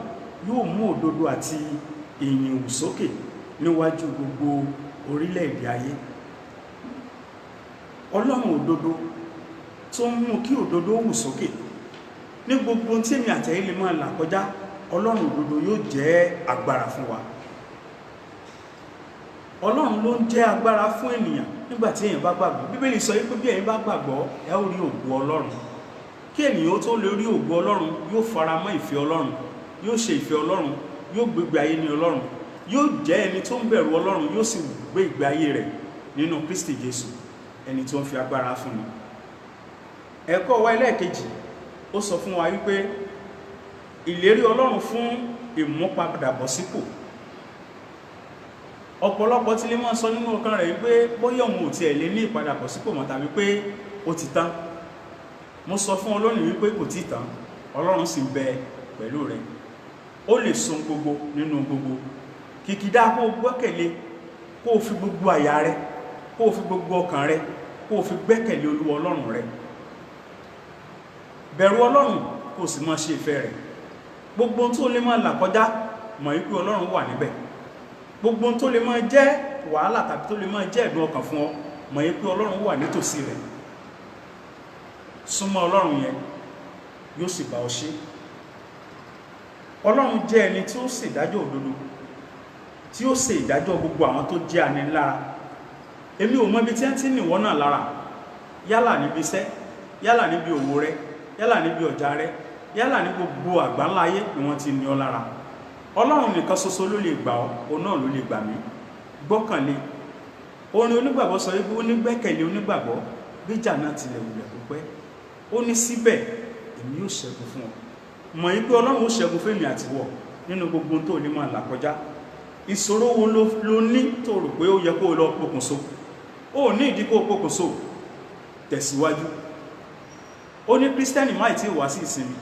yóò mú òdodo àti ìyìn hù sókè níwájú gbogbo orílẹ̀-èdè ayé. Ọlọ́run òdodo tó ń mú kí òdodo hù sókè ní gbogbo tí èmi àtẹ̀yìn lè máa là kọjá. Ọlọ́run òdodo yóò jẹ́ agbára fún wa. Ọlọ́run ló ń jẹ́ agbára fún ènìyàn nígbàtí èyàn bá gbàgbọ́. Bíbélì sọ wípé bí èyàn bá gbàgbọ́, ẹ ó rí ògo Ọlọ́run. Kí ènìyàn tó lè rí ògo Ọlọ́run, yóò fara mọ́ ìfẹ́ Ọlọ́run, yóò ṣe ìfẹ́ Ọlọ́run, yóò gbégbé ayé ní Ọlọ́run, yóò jẹ́ ẹni tó ń bẹ̀rù Ọlọ́run, yóò sì gbé ìgbé ayé rẹ̀ nínú Kristi Jésù, ẹni tó ń fi agbára fún ni. Ẹ̀kọ́ wa ẹlẹ́ẹ̀kejì, ó sọ fún wa wípé ìlérí Ọlọ́run fún ìmúpadàbọ̀sípò. Ọ̀pọ̀lọpọ̀ tí lè máa sọ nínú ọkàn rẹ̀ wípé bóyá òun ò tiẹ̀ lè ní ìpadàbọ̀sípò mọ́, tàbí pé ó ti tán. Mo sọ fún ọ lónìí wípé kò tí tán, Ọlọ́run sì ń bẹ pẹ̀lú rẹ. Ó lè so gbogbo nínú gbogbo. Kìkìdá kó gbẹ́kẹ̀lé, kó fi gbogbo àyà rẹ, kó fi gbogbo ọkàn rẹ, kó fi gbẹ́kẹ̀lé Olúwa Ọlọ́run rẹ. Bẹ̀rù Ọlọ́run kó sì máa ṣe ìfẹ́ rẹ̀. Gbogbo tó lè máa là kọjá, mọ̀ wípé Ọlọ́run wà níbẹ̀. Gbogbo tó lè máa jẹ́ wàhálà tàbí tó lè máa jẹ́ ẹ̀dùn ọkàn fún ọ, mọ̀ wípé Ọlọ́run wà nítòsí rẹ̀. Súnmọ́ Ọlọ́run yẹn, yóò sì bá ọ ṣe. Ọlọ́run jẹ́ ẹni tí ó ṣe ìdájọ́ òdodo, tí ó ṣe ìdájọ́ gbogbo àwọn tó jẹ́ anilára. Èmi ò mọ̀ bí tí ẹ ti ní ìwọ náà lára, yálà níbi iṣẹ́, yálà níbi òwò rẹ, yálà níbi ọjà rẹ, yálà ní gbogbo àgbáńlá ayé ni wọ́n ti ní ọ lára. Ọlọ́run nìkan ṣoṣo ló lè gbà ọ́, òun náà ló lè gbà mí. Gbọ́kànlé. Orin onígbàgbọ́ sọ wípé ó ní gbẹ́kẹ̀lé onígbàgbọ́ bíjà náà tilẹ̀ wulẹ̀ púpẹ́. Ó ní síbẹ̀ èmi yóò ṣẹ́gun fún ọ. Mọ̀ wípé Ọlọ́run ó ṣẹ́gun fún èmi àti wọ nínú gbogbo tó ní máa là kọjá. Ìṣòro wo ló ní tó rò pé ó yẹ kó lọ pokùnso? Ó ní ìdí kó pokùnso. Tẹ̀síwájú. Ó ní Kírísítẹ́nì máì tí wá sí ìsinmi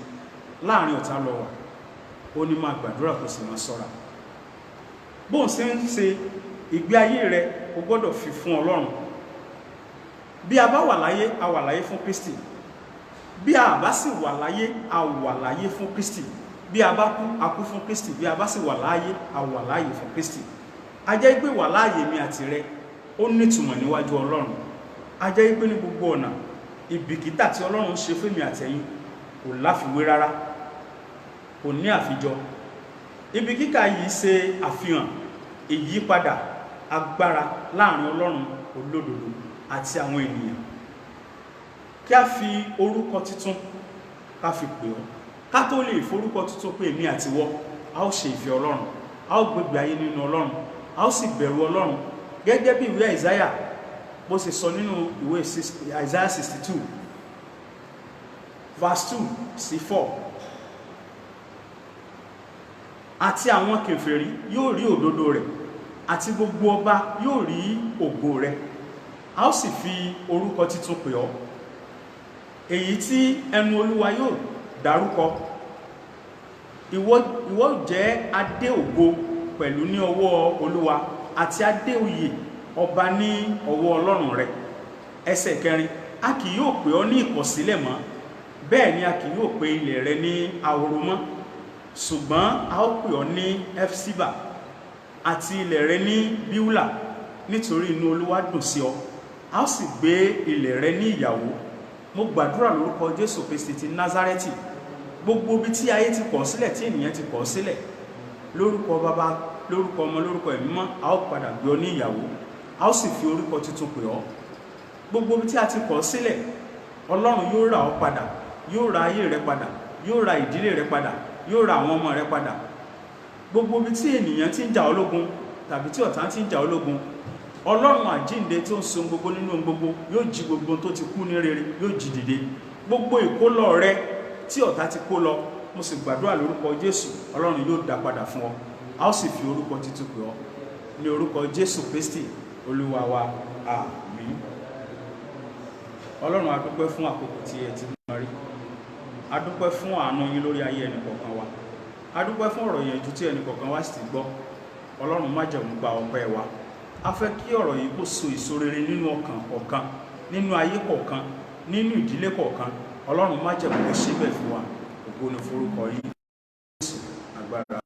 láàrin ọ̀tá lọ wà. Ó ní máa gbàdúrà kó sì máa ṣọ́ra. Bó ń ṣe ń ṣe ìgbé ayé rẹ, o gbọ́dọ̀ fi fún Ọlọ́run. Bí a bá wà láyé, a wà láyé fún Kristi. Bí a bá sì wà láyé, a wà láyé fún Kristi. Bí a bá kú, a kú fún Kristi. Bí a bá sì wà láyé, a wà láyé fún Kristi. A jẹ́ pé wà láyé mi àti rẹ, ó nítumọ̀ níwájú Ọlọ́run. A jẹ́ pé ní gbogbo ọ̀nà, ìbìkítà tí Ọlọ́run ṣe fún mi àtẹ̀yin kò láfiwé rárá, kò ní àfijọ. Ibi kíkà yìí ṣe àfihàn ìyípadà agbára láàrin Ọlọ́run olódodo àti àwọn ènìyàn. Kí a fi orúkọ titun ká fi pè ọ́. Ká tó lè forúkọ titun pé èmi àti wọ, a ó ṣe ìfẹ́ Ọlọ́run, a ó gbégbé ayé nínú Ọlọ́run, a ó sì bẹ̀rù Ọlọ́run. Gẹ́gẹ́ bí ìwé Àìsáyà bó ṣe sọ nínú ìwé Àìsáyà 62 verse 2 sí 4. Àti àwọn kèfèrí yóò rí òdodo rẹ̀, àti gbogbo ọba yóò rí ògo rẹ̀. A ó sì fi orúkọ titun pè ọ́, èyí tí ẹnu Olúwa yóò dárúkọ. Ìwọ jẹ́ adé ògo pẹ̀lú ní ọwọ́ Olúwa, àti adé oyè ọba ní ọwọ́ Ọlọ́run rẹ̀. Ẹsẹ̀ 4, a kì yóò pè ọ́ ní ìkọ̀sílẹ̀ mọ́, bẹ́ẹ̀ ni a kì yóò pè ilẹ̀ rẹ ní ahoro mọ́. Ṣùgbọ́n a ó pè ọ́ ní Efsiba, àti ilẹ̀ rẹ ní Bíúlà, nítorí inú Olúwa dùn sí ọ. A ó sì gbé ilẹ̀ rẹ ní ìyàwó. Mo gbàdúrà lórúkọ Jésù Kristi ti Násárẹ́tì, gbogbo bí tí ayé ti kọ̀ sílẹ̀, tí ènìyàn ti kọ̀ sílẹ̀, lórúkọ Baba, lórúkọ Ọmọ, lórúkọ Ẹ̀mí Mímọ́, a ó padà gbé ọ ní ìyàwó. A ó sì fi orúkọ tuntun pè ọ́. Gbogbo bí tí a ti kọ̀ sílẹ̀, Ọlọ́run yóò rà ọ́ padà, yóò ra ayé rẹ padà, yóò ra ìdílé rẹ padà, yóò ra àwọn ọmọ rẹ padà. Gbogbo bí tí ènìyàn ti ń jà ọ́ lógun tàbí tí ọ̀tá ti ń jà ọ́ lógun, Ọlọ́run àjíǹde tí ó ń so gbogbo nínú gbogbo yóò jí gbogbo tó ti kú ní rere, yóò jí dìde. Gbogbo ìkólọ rẹ tí ọ̀tá ti kó lọ, mo sì gbàdúrà lórúkọ Jésù, Ọlọ́run yóò dá padà fún ọ. A ó sì fi orúkọ titun pè ọ́ ní orúkọ Jésù Kristi Olúwa wa. Àmín. Ọlọ́run, a dúpẹ́ fún àkókò tí ẹ ti mú rí. A dúpẹ́ fún àánú yín lórí ayé ẹnìkọ̀ọ̀kan wa. A dúpẹ́ fún ọ̀rọ̀ ìyànjú tí ẹnìkọ̀ọ̀kan wa sì ti gbọ́. Ọlọ́run májẹ̀mú gba ọpẹ́ wa. A fẹ́ kí ọ̀rọ̀ yìí kó so èso rere nínú ọkàn kọ̀ọ̀kan, nínú ayé kọ̀ọ̀kan, nínú ìdílé kọ̀ọ̀kan. Ọlọ́run májẹ̀mú kó ṣe bẹ́ẹ̀ fún wa. Ògo ni forúkọ yín. Jésù agbára.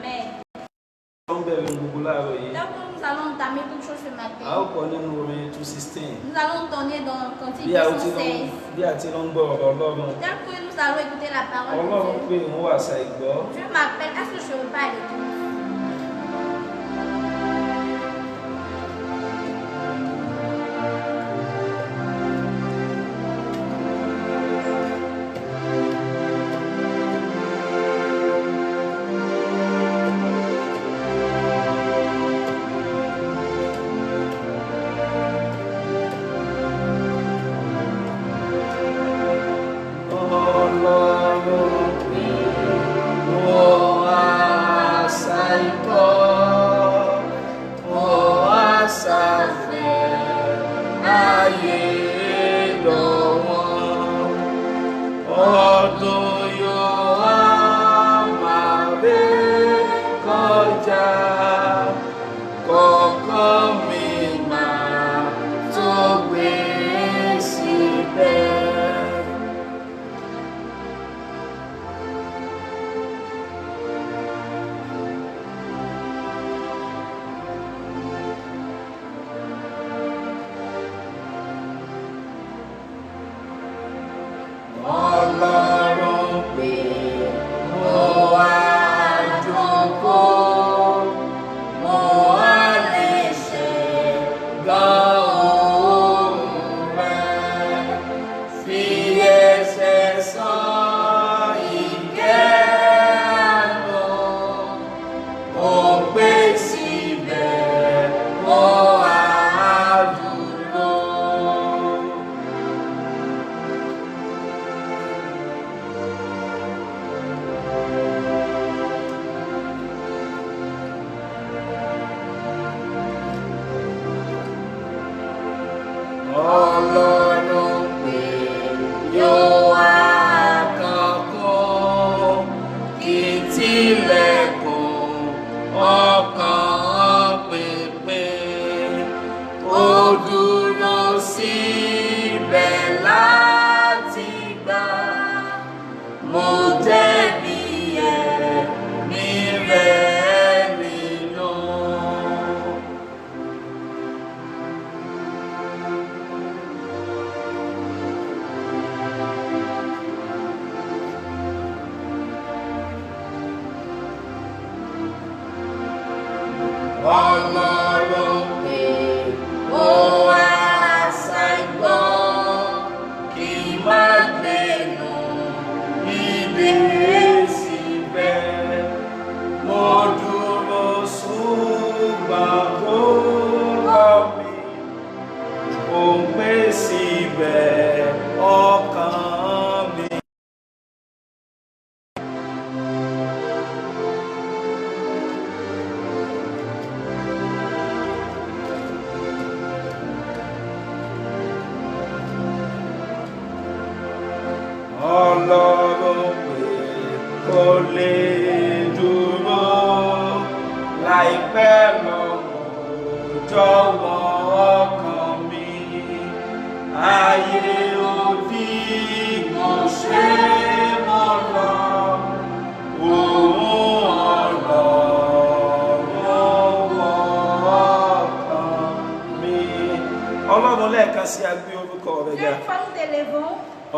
Amen. On bẹ̀rẹ̀ gbogbo láàárọ̀ yìí. Donc nous allons entamer toute chose ce matin. A ó kọ nínú orin 216. Nous allons donner dans le cantique Bí a ti lọ 216. bí a ti lọ ń gbọ́ ọ̀rọ̀ Ọlọ́run. Tel que nous allons écouter la parole Ọlọ́run de pé òun wà sa ìgbọ́. Dieu, Dieu m'appelle. Est-ce que je veux pas aller tout?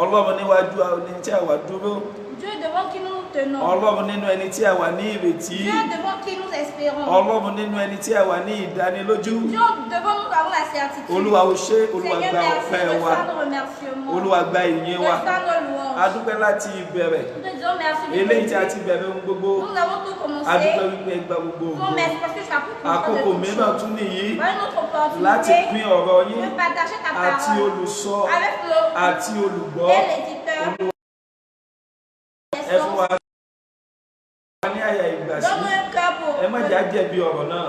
Ọlọ́run níwájú ẹni tí a wà dúró. Dieu devant qui nous nous tenons. Ọlọ́run nínú ẹni tí a wà ní ìrètí. Dieu devant qui nous espérons. Ọlọ́run nínú ẹni tí a wà ní ìdánilójú. Dieu devant nous avons la certitude. Olúwa ó ṣé, Olúwa gba ọpẹ́ wa. Olúwa gba ìyìn wa. A dúpẹ́ láti ìbẹ̀rẹ̀. Eléyìí tí a ti bẹ̀rẹ̀ ohun gbogbo. A dúpẹ́ wípé ẹ gba gbogbo ògo. Àkókò mìíràn tún nìyí láti pín ọ̀rọ̀ yín àti olùsọ àti olùgbọ́. Ẹ fún wa ní àyà ìgbàsí. Ẹ má jà jẹ̀bi ọ̀rọ̀ náà.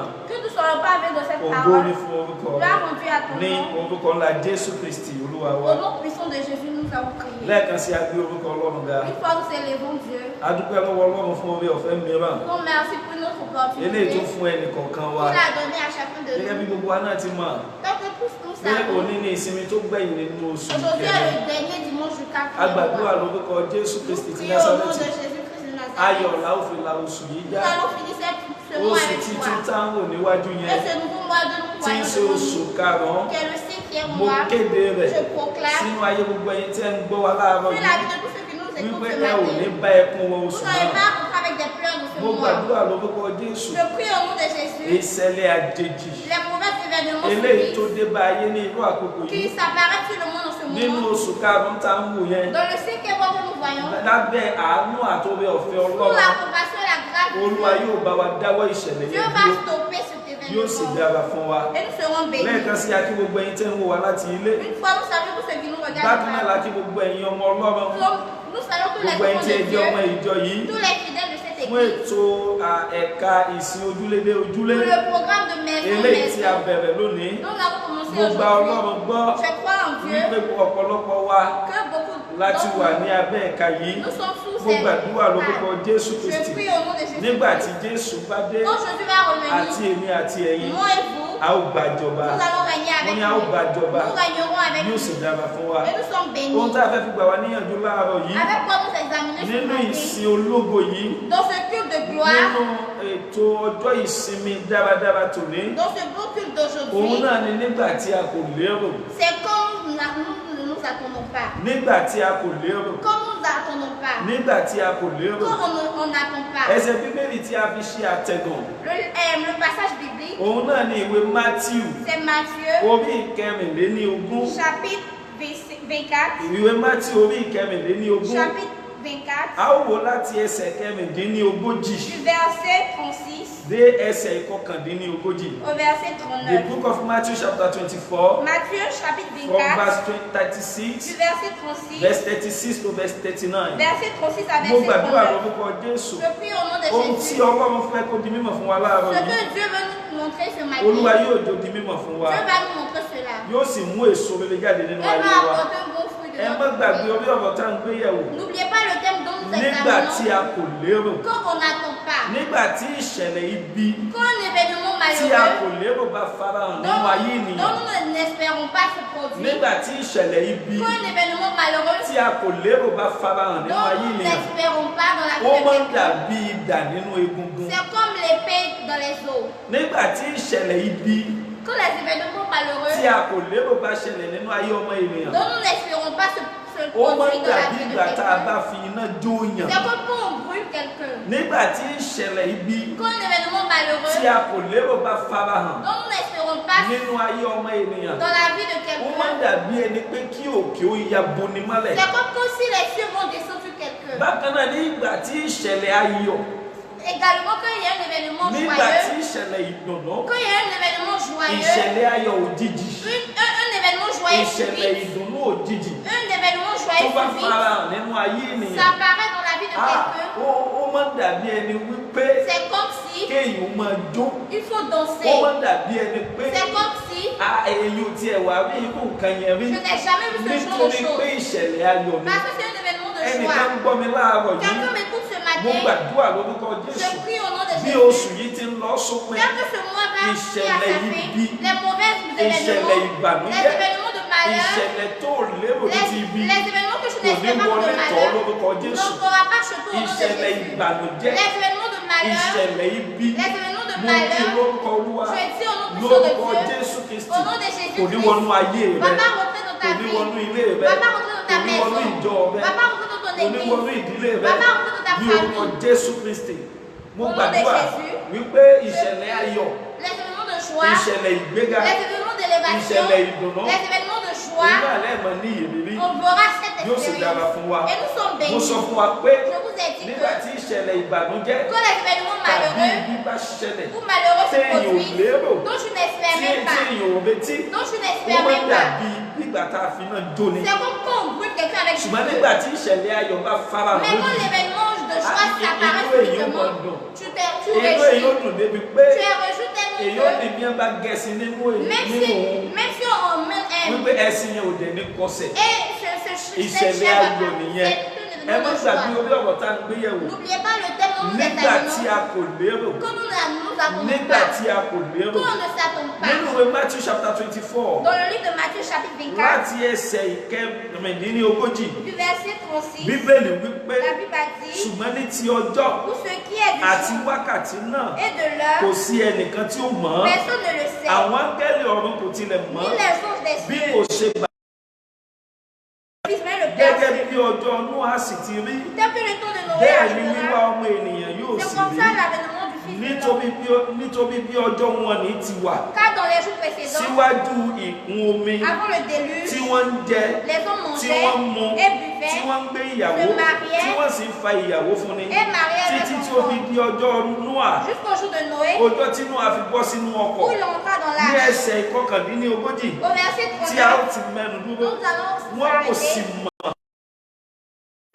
Ògo ni fún orúkọ rẹ̀. Ní orúkọ ńlá Jésù Kristi Olúwa wa. Lẹ́ẹ̀kan sí a gbé orúkọ Ọlọ́run ga. A dúpẹ́ lọ́wọ́ Ọlọ́run fún oore ọ̀fẹ́ mìíràn. Eléyìí tó fún ẹnì kọ̀ọ̀kan wa. Gẹ́gẹ́ bí gbogbo wa náà ti mọ̀. Pé òní ni ìsinmi tó gbẹ̀yìn nínú oṣù kẹrin. A gbàdúrà lórúkọ Jésù Kristi ti Násárẹ́tì. ayọ̀ la ó fi la oṣù yìí já. Nous allons finir ce mois Oṣù avec titun toi. tá ń wò níwájú Et yẹn ce nouveau mois de nous tí ń ṣe oṣù karùn-ún. qui est le 5e Mo mois, kéde rẹ̀ je proclame sínú ayé gbogbo ẹ̀yin tí ẹ ń gbọ́ wa láàárọ̀ sur la yìí vie de tous ceux qui nous écoutent wípé ce ẹ ò ní matin. bá ẹkún wọ Vous oṣù n'allez náà. pas rentrer avec des pleurs de ce Mo mois. gbàdúrà lórúkọ Jésù. Je prie au nom de Jésus. Ìṣẹ̀lẹ̀ àjèjì Les mauvais événements eléyìí tó subis dé bá ayé ní irú àkókò qui yìí s'apparaissent sur le monde en ce nínú moment. oṣù karùn-ún tá ń wò yẹn Dans le 5e mois que nous voyons, lábẹ́ àánú àtòwé ọ̀fẹ́ pour Ọlọ́run la compassion et la grâce de Olúwa Dieu, yóò bá wa dáwọ́ ìṣẹ̀lẹ̀ Dieu yẹn va dúró stopper cet yóò sì événement. dára fún wa. Et nous serons bénis. Lẹ́ẹ̀kan sí akí gbogbo ẹ̀yin tẹ́ ń wò wá láti ilé. Une fois, nous saluons tous ceux qui nous Bákan regardent. náà la kí gbogbo ẹ̀yin ọmọ Ọlọ́run Nous saluons tous les gbogbo ẹ̀yin enfants tí ẹ de jẹ́ Dieu, ọmọ ìjọ yìí tous les fidèles de cette fún église. ètò ẹ̀ka ìsìn ojúlé dé ojúlé Pour le programme de maison en eléyìí tí a maison, bẹ̀rẹ̀ lónìí. nous avons commencé Mo gba aujourd'hui. Ọlọ́run gbọ́ Je crois en Dieu wípé ọ̀pọ̀lọpọ̀ wa que beaucoup láti wà ní d'entre abẹ́ ẹ̀ka yìí. nous sommes sous Mo cette gbàdúrà lórúkọ Jésù Je Kristi prie au nom de Jésus. nígbà tí Jésù bá dé Quand Jésus va àti revenir, èmi àti ẹ̀yin moi et vous, a ó gbàjọba. nous allons régner Wọ́n avec ní a ó lui. gbàjọba Nous régnerons avec yóò lui. sì dára fún wa. Et nous sommes Ohun bénis. tá a fẹ́ fi gbà wá níyànjú láàárọ̀ yìí Avec quoi nous examiner ce nínú matin, ìsìn ológo yìí dans ce culte de gloire, nínú ètò ọjọ́ ìsinmi dáradára tòní dans ce beau culte òun d'aujourd'hui, náà ni nígbà tí a kò lérò c'est comme nous ne nous attendons pas. nígbà tí a kò lérò Comme nous n'attendons pas. nígbà tí a kò lérò Comme on n'attend pas. ẹsẹ̀ bíbélì tí a fi ṣe àtẹ̀gùn Le passage biblique, òun náà ni ìwé Mátíù c'est Matthieu, orí ìkẹrìnléníogún chapitre 24. ìwé Mátíù orí ìkẹrìnléníogún Chapitre 24, a ó wò láti ẹsẹ̀ kẹrìndínlógójì du verset 36 dé ẹsẹ̀ ìkọkàndínlógójì. au verset The 39. book of Matthew chapter 24 Matthieu chapitre from 24, verse du 36 verset 36, verse 36 to verse 39. verset 36 à Mo verset gbàdúrà 39. lórúkọ Jésù. Je prie au nom de Ohun tí Jésus. Ọlọ́run fẹ́ kó di mímọ̀ fún wa láàárọ̀ Ce yìí. que Dieu veut nous montrer ce Olúwa matin, yóò jó di mímọ̀ fún wa. Dieu va nous montrer cela. Yóò sì mú èso rere jáde nínú Elle ayé va wa. apporter un bon fruit de Ẹ má notre gbàgbé vie. orí ọ̀rọ̀ tá à ń gbé yẹ̀wò. N'oubliez pas le thème dont nous Nígbà tí examinons. a kò lérò. Quand on n'attend pas, Nígbà tí ìṣẹ̀lẹ̀ ibi quand un événement tí a kò malheureux lérò bá farahàn dont nínú ayé ènìyàn. nous n'espérons pas se produire, Nígbà tí ìṣẹ̀lẹ̀ ibi quand un événement malheureux tí a kò lérò bá farahàn nínú dont ayé nous ènìyàn. n'espérons pas dans la Ó vie de máa ń quelqu'un, dàbí idà nínú egungun. c'est comme l'épée dans les os. Nígbà tí ìṣẹ̀lẹ̀ ibi Quand les événements tí malheureux a kò lérò bá ṣẹlẹ̀ nínú ayé ọmọ ènìyàn. dont nous n'espérons pas se Ó máa produire ń dans la dàbí vie de ìgbà tá a bá quelqu'un, fi iná jó yàn. c'est comme quand on brûle quelqu'un. Nígbà tí ìṣẹ̀lẹ̀ ibi Quand un événement tí malheureux a kò lérò bá farahàn dont nous n'espérons pas nínú ayé ọmọ ènìyàn. dans la vie de Ó máa ń quelqu'un, dàbí ẹni pé kí òkè ó ya boni mọ́lẹ̀. c'est comme si les cieux vont descendre sur quelqu'un. Bákan náà ní ìgbà tí ìṣẹ̀lẹ̀ ayọ̀, Également, quand il y a un événement nígbà tí joyeux, ìṣẹ̀lẹ̀ ìdùnnú, quand il y a un événement joyeux, ìṣẹ̀lẹ̀ ayọ̀ òjijì, un événement joyeux ìṣẹ̀lẹ̀ subit, ìdùnnú òjijì un événement tó joyeux bá subit, farahàn nínú ayé ça ènìyàn. apparaît dans la vie de quelqu'un, Ó máa ń dàbí ẹni wípé c'est comme si kéèyàn máa jó. il faut Ó danser, máa ń dàbí ẹni pé c'est comme si èyí ò tiẹ̀ wá rí irú nǹkan yẹn rí. je n'ai jamais vu ce genre de Nítorí pé choses. ìṣẹ̀lẹ̀ ayọ̀ ni. Parce que c'est un événement de Ẹnìkan ń joie. gbọ́ mi láàárọ̀ yìí. Quelqu'un m'écoute ce Mo matin, gbàdúrà lórúkọ je Jésù. prie au nom de Bí Jésus. oṣù yìí ti ń lọ sópin. Bien que ce mois va arriver à sa fin, les mauvais Ìṣẹ̀lẹ̀ événements, ìbànújẹ́. les événements de malheur, Ìṣẹ̀lẹ̀ tó lérò ní ti ibi. les événements que je Kò ní n'espère pas wọlé de tọ̀ malheur, lórúkọ Jésù. n'aura pas chez toi au nom de Ìṣẹ̀lẹ̀ Jésus. ìbànújẹ́. Les événements de malheur, Ìṣẹ̀lẹ̀ ibi. les événements de Mo fi malheur, lórúkọ Olúwa. je dis au nom puissant de Lórúkọ Dieu, Jésù Kristi. au nom de Jésus Kò ní Christ, wọnú ayé rẹ. va pas rentrer dans ta Kò ní vie, wọnú ilé rẹ. va pas rentrer dans ta Kò ní wọnú maison, ìjọ rẹ. va pas rentrer dans ton Kò ní wọnú église, ìdílé rẹ. va pas rentrer dans ta Ní orúkọ famille. Jésù Kristi. Mo Au nom de gbàdúrà Jésus. wípé ìṣẹ̀lẹ̀ ayọ̀, Les événements de joie, ìṣẹ̀lẹ̀ ìgbéga, les événements d'élévation, ìṣẹ̀lẹ̀ ìdùnnú, les événements de òun joie, náà lẹ́ẹ̀mọ ní ìrírí. on verra cette Yóò sì dára expérience. fún wa. Et nous sommes Mo bénis. sọ fún wa pé Je vous ai dit nígbà que tí ìṣẹ̀lẹ̀ ìbànújẹ́ quand les événements tàbí malheureux ibi bá ṣẹlẹ̀ ou malheureux se téèyàn ò produisent, lérò, dont je n'espère tí même pas, téèyàn ò retí, dont je ó n'espère máa ń même pas. dàbí nígbà tá a fi náà jóni. C'est comme quand on brûle quelqu'un avec du Ṣùgbọ́n feu. nígbà tí ìṣẹ̀lẹ̀ ayọ̀ bá farahàn Mais quand lójijì, l'événement de joie inú s'apparaît èyí ó máa subitement, dùn. tu Inú èyí ó réjouis. dùn débi pé Tu es réjoui èyí ó tellement ní bí wọ́n bá gẹ̀ẹ́sì nínú que òun même si on met wípé ẹ̀sìn yẹn ò dẹ̀ ní kọsẹ̀. cette Ìṣẹ̀lẹ̀ chèvre ayọ̀ nìyẹn. c'est un Ẹ má événement de gbàgbé joie. orí ọ̀rọ̀ tá à ń gbé yẹ̀wò. N'oubliez pas le thème dont nous nígbà tí examinons, a kò lérò, quand nous nous attendons nígbà pas, tí a kò lérò. quand on ne s'attend pas. Nínú ìwé Matthew chapter 24 Dans le livre de Matthieu chapitre 24, láti ẹsẹ̀ ìkẹrìndínlógójì, du verset 36, Bíbélì wípé la Bible a dit, ṣùgbọ́n ní ti ọjọ́ pour ce qui est du àti jour wákàtí náà et de kò l'heure, sí ẹnìkan tí ó mọ̀ ọ́. personne ne le sait, Àwọn áńgẹ́lì ọ̀run kò tilẹ̀ mọ̀ ni ọ́ les anges des bí cieux, kò ṣe gbà Fils, mais le Père gẹ́gẹ́ sait. bí ọjọ́ Nóà sì ti rí. Tel que le temps de Noé Bẹ́ẹ̀ ni wíwá arrivera, ọmọ ènìyàn yóò c'est sì comme rí. ça l'avènement du Fils de l'homme. Nítorí bí ọjọ́ wọn ní ti wà Car dans les jours précédents, síwájú ìkún omi avant le déluge, tí wọ́n ń jẹ, les hommes tí wọ́n ń mu, mangeaient et tí buvaient wọ́n ń gbé ìyàwó, se mariaient, tí wọ́n sì ń fa ìyàwó fúnni et mariaient títí leurs tí ó fi enfants. di ọjọ́ Nóà, Jusqu'au jour de Noé, ọjọ́ tí Nóà fi bọ́ sínú ọkọ̀. où il entra dans Ní l'arche. ẹsẹ̀ ìkọkàndínlógójì Au verset tí a ó 39, ti mẹ́nu dúró, nous allons wọn kò sì s'arrêter mọ̀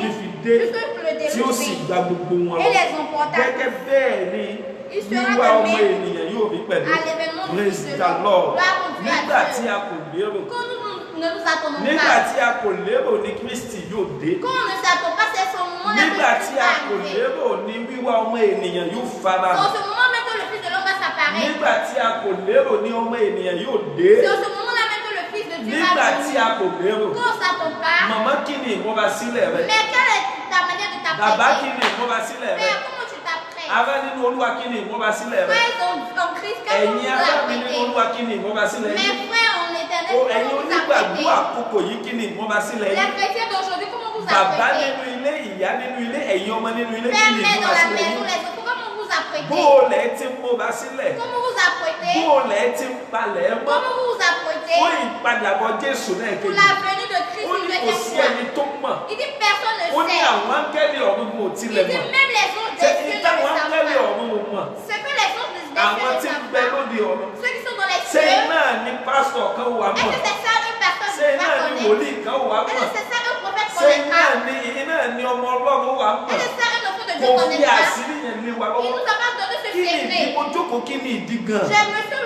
ní fi dé jusque le tí ó déluge sì vint gba gbogbo wọn et lọ. les emporta Gẹ́gẹ́ bẹ́ẹ̀ ni Il sera wíwá de ọmọ même ènìyàn yóò rí pẹ̀lú. à l'événement du Praise Fils de the l'homme. Lord. Gloire au Dieu à Nígbà Dieu. tí a kò lérò, Quand nous ne nous attendons nígbà pas, tí a kò lérò ni Kristi yóò dé. quand on ne s'attend pas, c'est ce moment-là que Nígbà le tí Fils a va kò arriver. lérò ni wíwá ọmọ ènìyàn yóò C'est fara en hàn. ce moment même que le Fils de l'homme va s'apparaître. Nígbà tí a kò lérò ni ọmọ ènìyàn yóò dé. C'est en ce moment-là même que le Fils de Dieu Nígbà va tí venir. a kò lérò, Quand on ne s'attend pas, màmá kí ni ìmúrasílẹ̀ rẹ? mais quelle est ta manière de Bàbá kí t'apprêter? ni ìmúrasílẹ̀ rẹ? Père, comment tu t'apprêtes? Ará nínú Olúwa kí ni ìmúrasílẹ̀ rẹ? Frères en Christ, quel Ẹ̀yin vous ará mi nínú apprêtez? Olúwa kí ni ìmúrasílẹ̀ Mes yín? frères en éternel, Ẹ̀yin comment vous onígbàgbọ́ apprêtez? àkókò yìí kí ni ìmúrasílẹ̀ Les yín? chrétiens d'aujourd'hui, comment vous Bàbá apprêtez? nínú ilé, ìyá nínú ilé, ẹ̀yin ọmọ nínú ilé kí Père, ni mère dans la ìmúrasílẹ̀ maison, yín? les autres, comment vous apprêtez? Bó o lẹ̀ ti ń múra sílẹ̀, Comment vous apprêtez? bó o lẹ̀ ti ń palẹ̀ mọ́ Comment vous vous apprêtez? fún ìpadàbọ̀ Jésù náà Pour kejì. la venue de Christ Ó une ní kò deuxième sí fois. ẹni tó mọ̀. Il dit personne ne Ó ní sait. àwọn áńgẹ́lì ọ̀run kò Il tilẹ̀ dit mọ̀. même les autres Ṣé des cieux ne ìtàwọn le savent áńgẹ́lì pas. ọ̀run ò mọ̀? Ce que les autres des cieux Àwọn ne tí ń savent bẹ pas. lóde ọ̀run. Ceux qui sont dans les Ṣé cieux, náà ni pásítọ̀ kan wà est-ce mọ̀? que c'est ça une personne Ṣé qui va náà ni connaître? wòlíì kan wà Est-ce mọ̀? que c'est ça un prophète Ṣé connaîtra? náà ni ọmọ Ọlọ́run wà mọ̀? Est-ce que c'est ça un enfant de Dieu Kò fi connaîtra? àṣírí yẹn lé wa Il lọ́wọ́. nous a pas donné ce Kí ni ìdí secret. mo jókòó, kí ni ìdí gan? Je me suis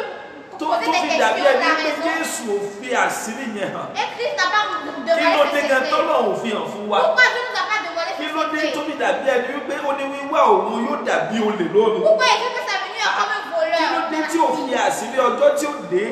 Tó posé des fi dàbí questions, ẹni la pé raison. Jésù ò fi àṣírí yẹn hàn. Et Christ n'a pas Kí ló dévoilé dé ce gan secret. tọ́lọ̀ ò fi hàn fún wa? Pourquoi Dieu nous a pas dévoilé Kí ce ló dé tó secret? fi dàbí ẹni wípé ó ní wíwá òun yóò dàbí olè lóru? Pourquoi est-ce que sa venue est comme un Kí ló dé tí ò voleur? fi àṣírí ọjọ́ tí ó dé,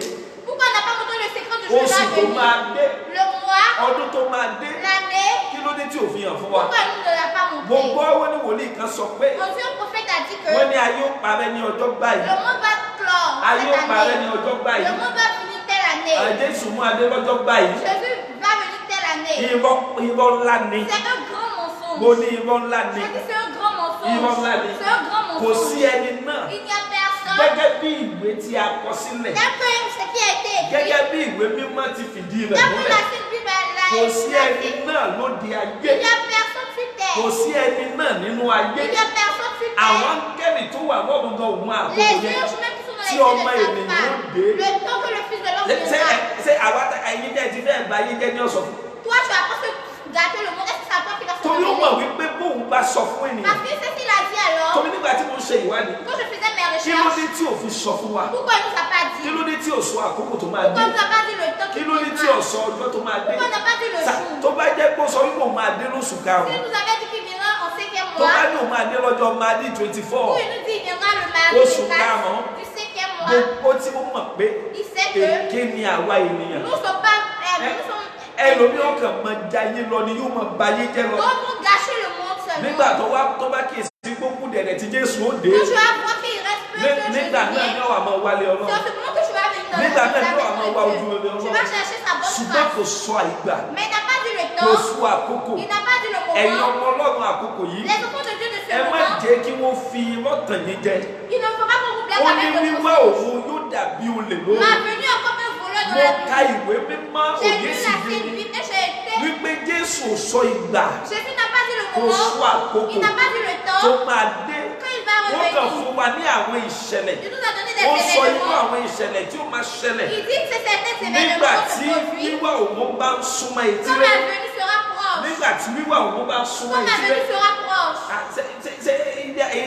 Pourquoi on n'a pas montré le secret du jour oṣù à tó venir? máa dé, Le mois, ọdún tó máa dé? l'année, Kí ló dé tí ò fi hàn fún wa? pourquoi il ne l'a pas Mo montré? gbọ́ wọ́n ní wòlíì kan sọ pé On dit un prophète a dit que wọ́n ní ayé ó parẹ́ ní ọjọ́ báyìí. le monde va clore Ayé ó cette parẹ́ ní année. ọjọ́ báyìí. Le monde va finir telle année. Jésù mú adé lọ́jọ́ báyìí. Jésus va venir telle année. Irọ́ ńlá ni. C'est un grand mensonge. Mo ní irọ́ ńlá ni. Je dis c'est un grand Irọ́ ńlá mensonge. ni. C'est un grand Kò sí mensonge. ẹni náà. Il n'y a personne. Gẹ́gẹ́ bí ìwé tí a kọ sílẹ̀. D'après ce qui a été écrit, Gẹ́gẹ́ bí ìwé mímọ́ ti fìdí rẹ̀ d'après múlẹ̀. la Sainte Bible, la Kò sí ẹni écrit, náà lóde ayé. il n'y a personne sur terre. Kò sí ẹni náà nínú ayé. Il n'y a personne sur Àwọn terre. áńgẹ́lì tó wà lọ́run gan òun àkókò Les yẹn. anges même qui sont dans Tí les cieux ọmọ ne savent ènìyàn pas. ó dé. Le temps que le Fils de l'homme viendra. Ṣé àwa ẹ̀yin jẹ́ ti fẹ́ gba ayé jẹ́ ní ọ̀sán fún? Toi, tu as pensé gâter le monde. Est-ce que c'est à toi qui va se Torí ó mọ̀ révéler? wípé bóun bá sọ fún ènìyàn. Parce que c'est ce qu'il a dit alors. Torí nígbà tí mo ṣe ìwádìí, Quand je faisais mes kí ló dé recherches, tí ò fi sọ fún wa? pourquoi il ne nous a pas Kí dit? ló dé tí ò sọ àkókò tó máa Pourquoi dé? il ne nous a pas dit le temps Kí qu'il ló dé tí ò viendra? sọ ọjọ́ tó máa dé? Pourquoi il n'a pas dit le jour? Tó bá jẹ́ pé ó sọ wípé òun máa dé lóṣù S'il karùn-ún, nous avait dit qu'il viendra en 5e tó bá mois, ní òun máa dé lọ́jọ́ Mádì ou 24, il nous dit qu'il viendra le mardi Oṣù 4 karùn-ún. du 5e mois, gbogbo tí ó mọ̀ pé il sait que èké ni àwa ènìyàn. nous ne sommes pas, nous sommes, Ẹlòmíràn kàn máa jayé lọ ni yóò máa bayé jẹ́ lọ. donc nous gâcher le monde Nígbà seulement. tó bá kíyèsí gbogbo dẹ̀dẹ̀ tí Jésù ó dé, Quand tu vas voir qu'il reste peu que Jésus nígbà náà ni vient, ọ̀wà máa wálé c'est en Ọlọ́run. ce moment que tu vas venir dans Nígbà la náà ni ọ̀wà maison máa wá de ojú Dieu. rere Tu Ọlọ́run. vas chercher sa bonne Ṣùgbọ́n face. kò sọ ìgbà, Mais il n'a pas dit le kò temps, sọ àkókò. il n'a pas dit le Ẹ̀yin moment. ọmọ Ọlọ́run àkókò yìí, Les enfants de Dieu de ce ẹ má moment, jẹ́ kí wọ́n fi irọ́ tàn yín jẹ. il ne fera pas vous blague Ó ní avec le wíwá mensonge. òun yóò dàbí olè lóru. Ma venue est comme un voleur dans Mo la ka nuit. ìwé mímọ́ J'ai òye lu sì la yé Sainte mi Bible et j'ai été. wípé Jésù ò sọ ìgbà Jésus n'a pas dit le kò sọ moment, àkókò il n'a pas dit le tó temps. máa dé. Quand il va Wọ́n kàn revenir, fún wa ní àwọn ìṣẹ̀lẹ̀. il nous a donné des Ó sọ irú événements. àwọn ìṣẹ̀lẹ̀ tí ó máa ṣẹlẹ̀ Il dit que c'est certains nígbà événements tí se produisent. wíwá òun bá ń súnmọ́ Quand etílé. ma venue sera proche. Nígbà tí wíwá òun bá ń súnmọ́ Quand ma etílé. venue sera proche.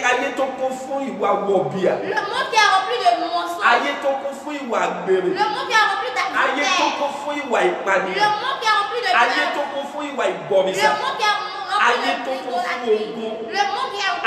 Ayé tó kún fún ìwà wọ̀bìà. Le monde qui est rempli de mensonges. Ayé tó kún fún ìwà àgbèrè. Le monde qui est rempli Ayé tó d'adultère. kún fún ìwà Le ìpànìyàn. monde qui est rempli de Ayé meurtre. tó kún fún ìwà Le ìbọ̀rìṣà. monde qui est Ayé rempli tó de kún fún idolâtrie. ogun. Le monde qui est rempli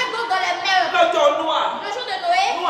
avec l'eau dans les mers. lọ́jọ́ Noah Le jour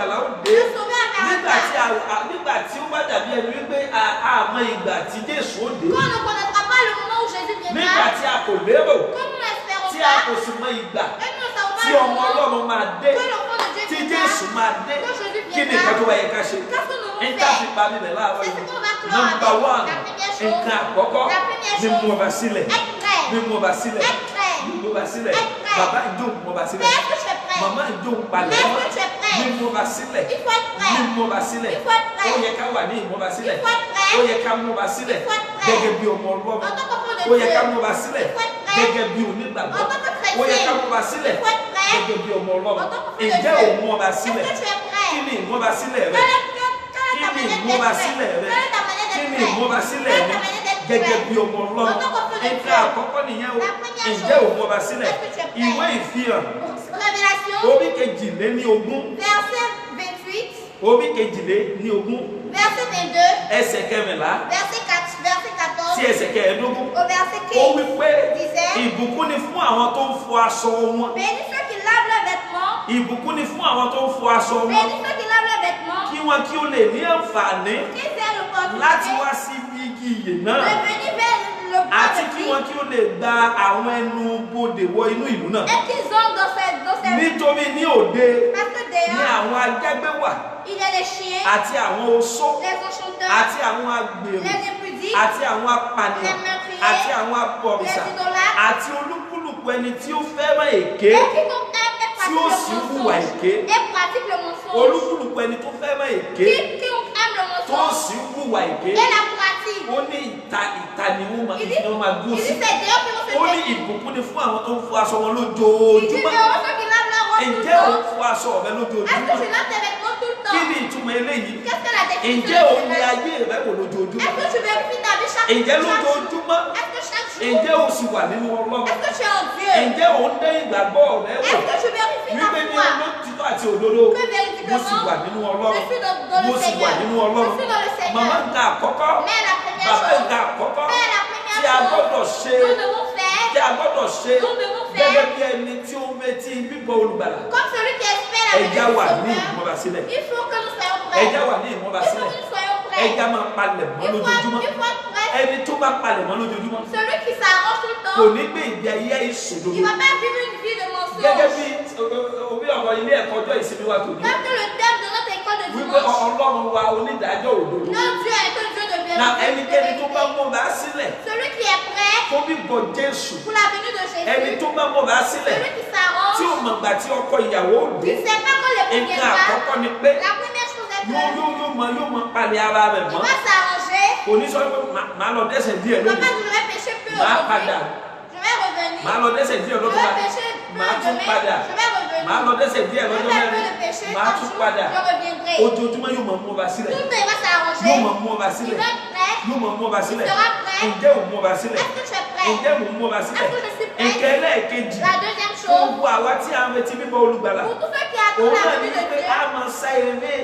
ìgbàlá ó dé nígbà tí ó bá dàbí ẹni wípé àmọ́ ìgbà tí Jésù ó dé. le moment où Jésus nígbà viendra, tí a kò lérò, comme nous l'espérons tí a pas, kò sì mọ ìgbà et nous ne savons pas tí le ọmọ moment Ọlọ́run máa dé, que l'enfant de Dieu tí viendra, Jésù máa dé, que Jésus kí ni viendra. nǹkan tó wáyé ká ṣe? Qu'est-ce que nous devons Nígbà tí faire? parí rẹ̀ láàárọ̀ C'est yìí. ce qu'on va clore Number avec. one, La première chose, nǹkan àkọ́kọ́ la première ni chose, mo bá sílẹ̀, être prêt. ni mo bá sílẹ̀, Être prêt. ni mo bá sílẹ̀, Être prêt. bàbá ìjọ mo bá sílẹ̀, Mais est-ce que tu es prêt? màmá ìjọ palẹ̀ Mais est-ce mọ́, que tu es prêt? ni mo bá sílẹ̀, Il faut être prêt. ni mo bá sílẹ̀, Il faut être prêt. ó yẹ ká wà ní ìmọ̀ba sílẹ̀, Il faut être prêt. ó yẹ ká múba sílẹ̀ Il faut être prêt. gẹ́gẹ́ bí ọmọ Ọlọ́run, En tant qu'enfant de ó yẹ Dieu. ká múba sílẹ̀ Il faut être prêt. gẹ́gẹ́ bí onígbàgbọ́, En tant que chrétien. ó yẹ ká múba sílẹ̀ Il faut être prêt. gẹ́gẹ́ bí ọmọ Ọlọ́run. En tant qu'enfant de Ǹjẹ́ Dieu. ò múba sílẹ̀? Est-ce que tu es prêt? Kí ni ìmúba sílẹ̀ rẹ? Quelle est ta Kí ni manière ìmúba d'être sílẹ̀ prêt? rẹ? Quelle est ta manière Kí d'être ni prêt? ìmúba sílẹ̀ Quelle est rẹ ta manière d'être gẹ́gẹ́ prêt? bí ọmọ Ọlọ́run? En tant qu'enfant de Nǹkan Dieu. àkọ́kọ́ nìyẹn o. La première Ǹjẹ́ ò chose. múba sílẹ̀? Est-ce que tu es prêt? Ìwé Ìfihàn Révélation, orí kejìléníogún, verset 28, orí kejìléníogún, verset 22, ẹsẹ̀ kẹrìnlá verset 4, verset 14, sí ẹsẹ̀ kẹẹ̀ẹ́dógún. au verset Ó wí 15. pé disait, ìbùkún ni fún àwọn tó ń fọ aṣọ wọn. bénis ceux qui lavent leurs vêtements, Ìbùkún ni fún àwọn tó ń fọ aṣọ wọn. bénis ceux qui lavent leurs vêtements, Kí wọn kí ó lè ní àǹfààní qu'ils aient láti l'opportunité wá sí ibi igi ìyè de náà. venir vers le bois Àti de kí vie wọn kí ó lè gba àwọn ẹnu bodè wọ inú ìlú náà. et qu'ils entrent dans cette Nítorí ní òde parce que ní dehors, àwọn ajágbé wà il y a les chiens, àti àwọn oṣó les enchanteurs, àti àwọn agbèrò les impudiques, àti àwọn apànìyàn les meurtriers, àti àwọn abọ̀rìṣà les idolâtres, àti olúkúlùkù ẹni tí ó fẹ́ràn èké. et quiconque aime et Tí ó pratique sì le hùwà mensonge, èké. et pratique le mensonge, Olúkúlùkù ẹni tó fẹ́ràn èké quiconque aime le tó mensonge sì hùwà èké. et la pratique. Ó ní ìta ni wọ́n máa Il ní dit, wọ́n máa dúró il sí. dit c'est Dieu qui nous Ó ní fait ìbùkún ni fún àwọn tó ń fọ aṣọ wọn Il dit lójoojúmọ́. c'est heureux ceux qui lavent leur robe tout le Ǹjẹ́ ò ń temps. fọ aṣọ rẹ Est-ce que lójoojúmọ́? tu laves tes vêtements tout le Kí temps? ni ìtumọ̀ eléyìí? Qu'est-ce que la définition Ǹjẹ́ ò ń de yẹ cela? ayé rẹ wò lójoojúmọ́? Est-ce que tu vérifies ta vie chaque Ǹjẹ́ jour? lójoojúmọ́? Est-ce que chaque jour? Ǹjẹ́ o sì wà nínú Ọlọ́run? Est-ce que tu es en Dieu? Ǹjẹ́ ò ń dé ìgbàgbọ́ rẹ wò? Est-ce que tu vérifies ta Wípé ní foi? olótìtọ́ àti òdodo, Que mo sì wà véritablement, nínú je Ọlọ́run. suis dans Mo le sì wà Seigneur. nínú Je Ọlọ́run. suis dans le Màmá Seigneur. nǹkan àkọ́kọ́, Mais la première bàbá chose, nǹkan àkọ́kọ́ mais la tí première a gbọ́dọ̀ chose, ṣe, nous devons faire tí a gbọ́dọ̀ ṣe Nous devons faire gẹ́gẹ́ bí ẹni tí ó ń retí bíbọ̀ olùgbàlà. comme celui qui espère la Ẹja venue wà du ní Sauveur. ìmúra sílẹ̀. Il faut que nous soyons prêts. Ẹja wà ní ìmúra Il faut sílẹ̀. que nous soyons prêts. Ẹja máa palẹ̀ mọ́ Il lójoojúmọ́. faut être prêt. Ẹni tó bá palẹ̀ mọ́ lójoojúmọ́ Celui qui s'arrange tout le kò temps, ní gbé ìgbé ayé ìṣòdodo. il ne va pas vivre une vie de Gẹ́gẹ́ mensonge. bí orí ọ̀rọ̀ ilé ẹ̀kọ́ ọjọ́ ìsinmi wa tòní. Comme que le thème de notre école de Wípé dimanche, Ọlọ́run wa onídàájọ́ òdodo. notre Dieu est un Dieu de Na vérité. ẹnikẹ́ni tó bá múra sílẹ̀ Celui qui est prêt fún bíbọ̀ Jésù. pour la venue de Ẹni Jésus, tó bá múra sílẹ̀ celui qui s'arrange, tí ò mọ̀ gbà tí ọkọ ìyàwó qui dé. ne sait pas quand le premier Nǹkan va. àkọ́kọ́ ni pé La première chose est yóò que yóò mọ palẹ̀ ara rẹ̀ il mọ́. va s'arranger. Kò ní sọ pé màá lọ dẹ́ṣẹ̀ díẹ̀ Il ne va lónìí. pas dire je vais pécher plus Màá aujourd'hui. padà. Je vais revenir. Màá lọ dẹ́ṣẹ̀ díẹ̀ Je lọ́dún vais wa. pécher plus Màá tún demain. padà. Je vais revenir. Màá lọ dẹ́ṣẹ̀ díẹ̀ Je lọ́dún vais plus mẹ́rin. de péché. Màá Un tún jour, padà. je reviendrai. Ojoojúmọ́ yóò mọ̀ múra sílẹ̀. Tout va Yóò s'arranger. mọ̀ múra Il sílẹ̀. va être prêt. Yóò mọ̀ múra sílẹ̀. Il sera prêt. Ǹjẹ́ ò múra sílẹ̀? Est-ce que tu es prêt? Ǹjẹ́ mò ń múra sílẹ̀? Est-ce que je suis prête? Nǹkan ẹlẹ́ẹ̀kejì La deuxième fún chose, gbogbo àwa tí a ń retí bíbọ̀ olùgbàlà. pour tous ceux qui Òun attendent náà la ní venue de pé Dieu, a máa sá eré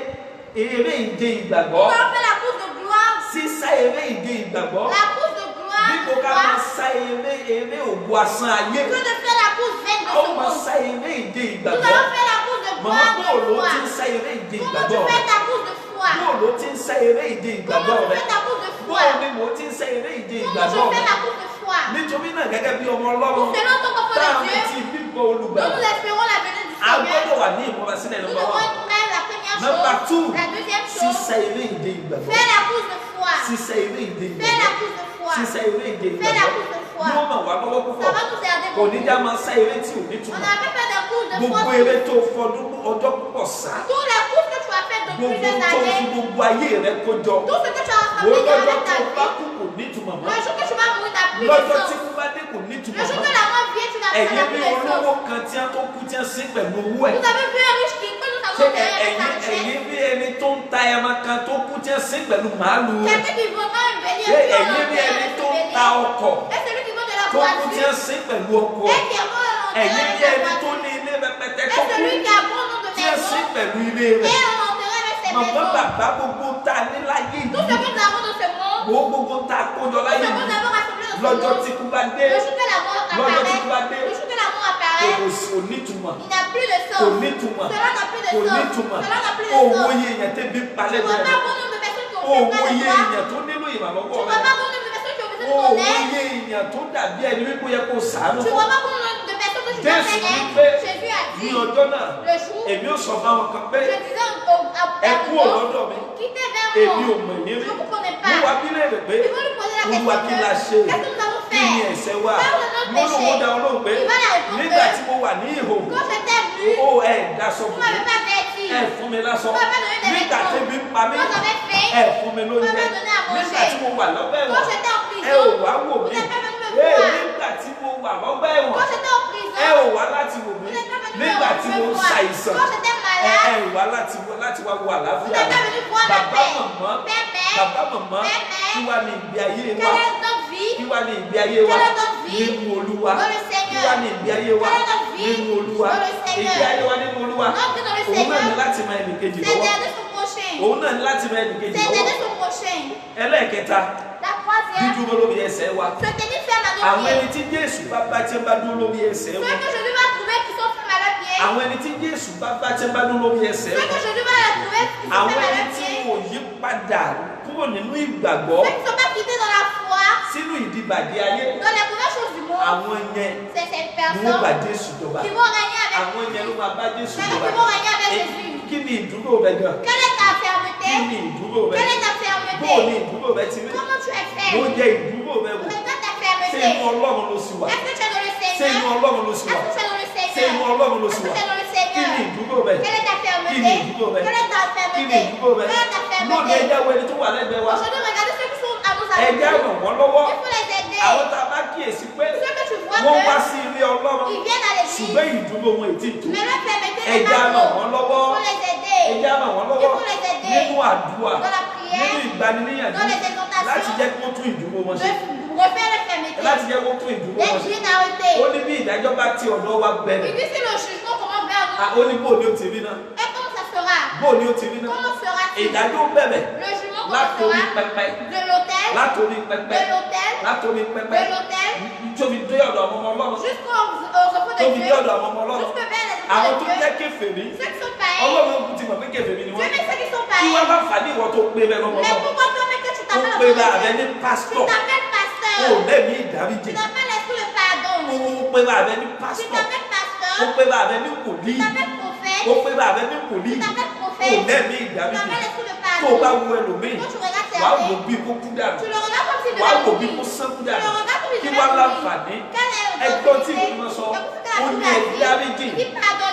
ìje ìgbàgbọ́. nous allons faire la course de gloire. Sísá eré ìje ìgbàgbọ́. La course de gloire, Dípò ká máa sá eré ògo asán ayé. que de faire la course vaine de A ó ce máa monde. sá eré ìje Nous ìgbàgbọ́. allons faire la course de Màmá gloire bóòlù de ó foi. ti ń sá eré ìje Comment tu ìgbàgbọ́ fais rẹ̀? ta course de foi? Bóòlù ó ti ń sá eré ìje ìgbàgbọ́ Comment tu rẹ̀? fais ta course de foi? Bóòlù ni mò ń ti ń sá eré ìje Comment ìgbàgbọ́ tu fais rẹ̀? la course de foi? Nítorí náà gẹ́gẹ́ bí ọmọ Ọlọ́run Nous selon ton tá confort a de retí Dieu, bíbọ̀ nous olùgbàlà. nous espérons la venue du A gbọ́dọ̀ Seigneur. wà ní ìmúrasílẹ̀ Nous nọ́mbà devons 1. être prêts, la première Nọ́mbà chose. 2, La deuxième sísá chose, eré ìje ìgbàgbọ́. fais la course de foi. Sísá eré ìje Fais la ìgbàgbọ́. course de foi. Sísá eré ìje Fais la ìgbàgbọ́. course de foi. Yóò ràn wá lọ́wọ́ Ça púpọ̀. va nous aider Kò ní beaucoup. já máa sá eré tí ò ní On túmọ̀. n'a pas fait des courses de foi. Gbogbo eré tó fọdún ọjọ́ púpọ̀ sá. Tous les courses que tu as fait depuis Gbogbo des tó fi années, gbogbo ayé rẹ kó jọ. tout ce que tu as Wo rassemblé lọ́jọ́ avec tó ta bá vie, kú kò ní túmọ̀ mọ́. le jour que tu vas mourir, tu n'as plus de Lọ́jọ́ tí sens. kú bá dé kò ní Le túmọ̀ jour mọ́. que la mort vient, tu n'as Ẹ̀yin plus bí de sens. olówó kan tí a tó kú tí a sí pẹ̀lú owó ẹ̀. Vous avez vu un riche qui peut nous Ṣé avoir derrière avec sa richesse? ẹ̀yin bí ẹni tó ń ta ẹran kan tó kú tí a sí pẹ̀lú màálù rẹ̀. Quelqu'un qui vendra un bélier, Ṣé puis on ẹ̀yin bí l'enterre ẹni avec ce tó ń ta bélier. ọkọ̀ Et celui qui vend de la tó kú tí a voiture, sí pẹ̀lú ọkọ̀ et ẹ̀. qui est mort à Ẹ̀yin l'enterrer bí avec ẹni sa tó voiture. ní ilé rẹpẹtẹ Et tó kú celui qui a bon nombre de tí a sí maisons, pẹ̀lú ilé et rẹ̀. on l'enterre avec ses Màmá maisons. bàbá gbogbo ta ní láyé Tout ce yìí. que nous avons dans ce monde, Wo gbogbo ta kójọ tout láyé ce que nous yìí. avons rassemblé dans ce Lọ́jọ́ monde, tí kú bá dé le jour que la mort Lọ́jọ́ tí apparaît, kú bá dé le jour que la mort kò apparaît, sí onítùmọ̀. il n'a plus de Kò sens. nítumọ̀. Cela n'a plus de Kò sens. nítumọ̀. Cela n'a plus de Owó sens. iye èèyàn tẹ́bi Tu palẹ̀ ne vois jẹ́ pas rẹ̀. bon nombre de personnes qui ont Owó fait iye ça de toi. èèyàn tó nílò Tu ìrànlọ́wọ́ ne vois rẹ̀. pas bon nombre de personnes qui ont besoin ton aide. èèyàn tó dàbí ẹni wípé ó yẹ kó ṣàánú Tu fún. vois pas combien de personnes que tu dois Jésù faire wípé aide. Jésus a ní dit, ọjọ́ náà le jour, èmi ò sọ fún àwọn kan pé je disais ẹ à kúrò vous, lọ́dọ̀ mi quittez vers èmi ò moi. mọ̀ yín rí. Je ne vous connais Mo wá pas. bí léèrè pé Ils vont lui poser la Olúwa question kí de, la ṣe qu'est-ce que nous avons kí ni fait? ẹ̀ṣẹ̀ wa Quel est notre mo lóun ó péché? dá ọlọ́run pé Il va la répondre nígbà que, tí mo wà ní ìhòòhò quand j'étais venu, ó ẹ̀ daṣọ vous fún ne m'avez mi pas vêtu. ẹ̀ fún mi lásán Vous m'avez donné des nígbà vêtements. tẹ́bi ń pa mí Quand j'avais faim, ẹ̀ fún mi lóúnjẹ Vous m'avez donné à manger. nígbà tí mo wà lọ́gbà quand ẹ̀wọ̀n j'étais en ẹ ò prison, wá wò vous mí n'êtes pas venu me Ee, voir. nígbà tí mo wà lọ́gbà ẹ̀wọ̀n Quand j'étais en ẹ prison, ò wá láti wò mí vous n'êtes pas venu nígbà tí mo me voir. ṣàìsàn Quand j'étais ẹ malade, ò wá láti wá wo vous àlàáfíà n'êtes pas venu voir ma bàbá paix. màmá Père, bàbá màmá Père, kí wá ní ìgbé ayé wa quelle est notre vie? kí wá ní ìgbé ayé wa Quelle est notre vie? nínú Olúwa Dans le kí Seigneur. wá ní ìgbé ayé wa Quelle est notre vie? nínú Olúwa Dans le Seigneur. ìgbé ayé wa nínú Olúwa Notre vie dans le òun náà ní Seigneur. láti mọ ẹnìkejì C'est lọ́wọ́ d'aider son prochain. òun náà ní láti mọ ẹnìkejì C'est lọ́wọ́ d'aider son prochain. ẹlẹ́ẹ̀kẹta La troisième, dídúró lórí ẹsẹ̀ wa se tenir ferme à nos àwọn ẹni pieds. tí Jésù bá tí ń bá dúró lórí ẹsẹ̀ Ceux wọn que Jésus va trouver qui sont fermes à leurs pieds. àwọn ẹni tí Jésù bá tí ń bá dúró lórí ẹsẹ̀ Ceux que wọn Jésus va les trouver qui sont àwọn fermes à ẹni leurs tí pieds. wọn ò yí padà kúrò nínú ìgbàgbọ́ Ceux qui ne sont pas quittés dans la foi, sínú ìdìbàjẹ́ ayé dans les mauvaises choses du monde, àwọn yẹn c'est ces ni wọ́n bá personnes Jésù jọba qui vont régner avec àwọn yẹn ló máa bá Jésù C'est nous jọba qui vont régner avec Ẹ, Jésus. kí ni ìdúró rẹ gan Quelle est ta kí fermeté? ni ìdúró rẹ Quelle est ta bó o ní fermeté? ìdúró rẹ ti rí Comment tu es bó ferme? jẹ ìdúró rẹ wò Regarde ta ṣé fermeté. inú Ọlọ́run ló sì wà Est-ce que tu es dans le ṣé inú Seigneur? Ọlọ́run ló sì Est-ce wà que tu es dans le ṣé inú Seigneur? Ọlọ́run ló Est-ce sì que wà tu es dans le kí ni Seigneur? ìdúró rẹ Quelle est ta kí ni fermeté? ìdúró rẹ Quelle est ta kí ni fermeté? ìdúró rẹ Quelle est ta lónìí fermeté? ẹjẹ wo ẹni tó wà lẹ́gbẹ̀ẹ́ wa Aujourd'hui, regardez ceux qui sont à nos ẹjẹ amis. ràn wọ́n lọ́wọ́ Il faut les aider. àwọn tá a bá kíyèsí pé Ceux que tu vois wọ́n wá que sí ilé Ọlọ́run ils viennent à l'église, ṣùgbọ́n ìdúró wọn ètí tó mais leur fermeté n'est ẹjẹ pas ràn bonne. wọ́n lọ́wọ́ Il faut les aider. ẹjẹ ràn wọ́n Il lọ́wọ́ faut les aider. nínú àdúrà Dans la prière, nínú ìgbaniníyànjú dans les exhortations, láti jẹ́ kí wọ́n tún ìdúró wọn ṣe de refaire les fermetés. láti jẹ́ kí wọ́n tún ìdúró wọn D'être ṣe une arrêté. ó ní bí ìdájọ́ bá ti ọ̀dọ̀ wa Il bẹ̀rẹ̀ dit si le jugement commence vers ó nous, ní bó ni ó ti rí náà et comment ça sera? bó ni ó ti rí náà Comment sera-t-il? ìdájọ́ bẹ̀rẹ̀ Le jugement látòrí commencera pẹpẹ de l'autel, látòrí pẹpẹ de l'autel, látòrí pẹpẹ de l'autel, tó fi dé ọ̀dọ̀ àwọn ọmọ Ọlọ́run jusqu'aux enfants tó de fi Dieu, dé ọ̀dọ̀ àwọn ọmọ Ọlọ́run jusque vers les àwọn enfants tó de Dieu. jẹ́ kèfèrí Ceux qui sont païens, Ọlọ́run ti mọ̀ pé kèfèrí ni Dieu wọ́n met ceux qui sont kí wọ́n païens. bá fà ní ìwọ tó pé bẹ́ẹ̀ lọ́mọ Mais Ọlọ́run pourquoi toi, mais que tu ó t'appelles pé bá enfant de abẹ Dieu? ní Tu pásítọ̀ t'appelles ó pasteur. lẹ́mí ìdáríjì Tu t'appelles l'esprit de pardon. ó pé bá abẹ ní Tu pásítọ̀ t'appelles ó pasteur. pé bá abẹ ní Tu wòlíì t'appelles prophète. ó pé bá abẹ ní wòlíì Tu t'appelles ó prophète. lẹ́mí Tu ìdáríjì t'appelles l'esprit de tó o bá pardon. wo ẹlòmíì Quand tu regardes wàá wò certains, bí kó kú dànù tu le regardes comme s'il wàá devait wò bí mourir. kó sánkú Tu le dànù regardes comme s'il kí devait wàá mourir. láǹfààní Quelle est ẹgbọ́n tí l'autorité? mo sọ Écoutez ó la ní Bible ẹbí dáríjì dit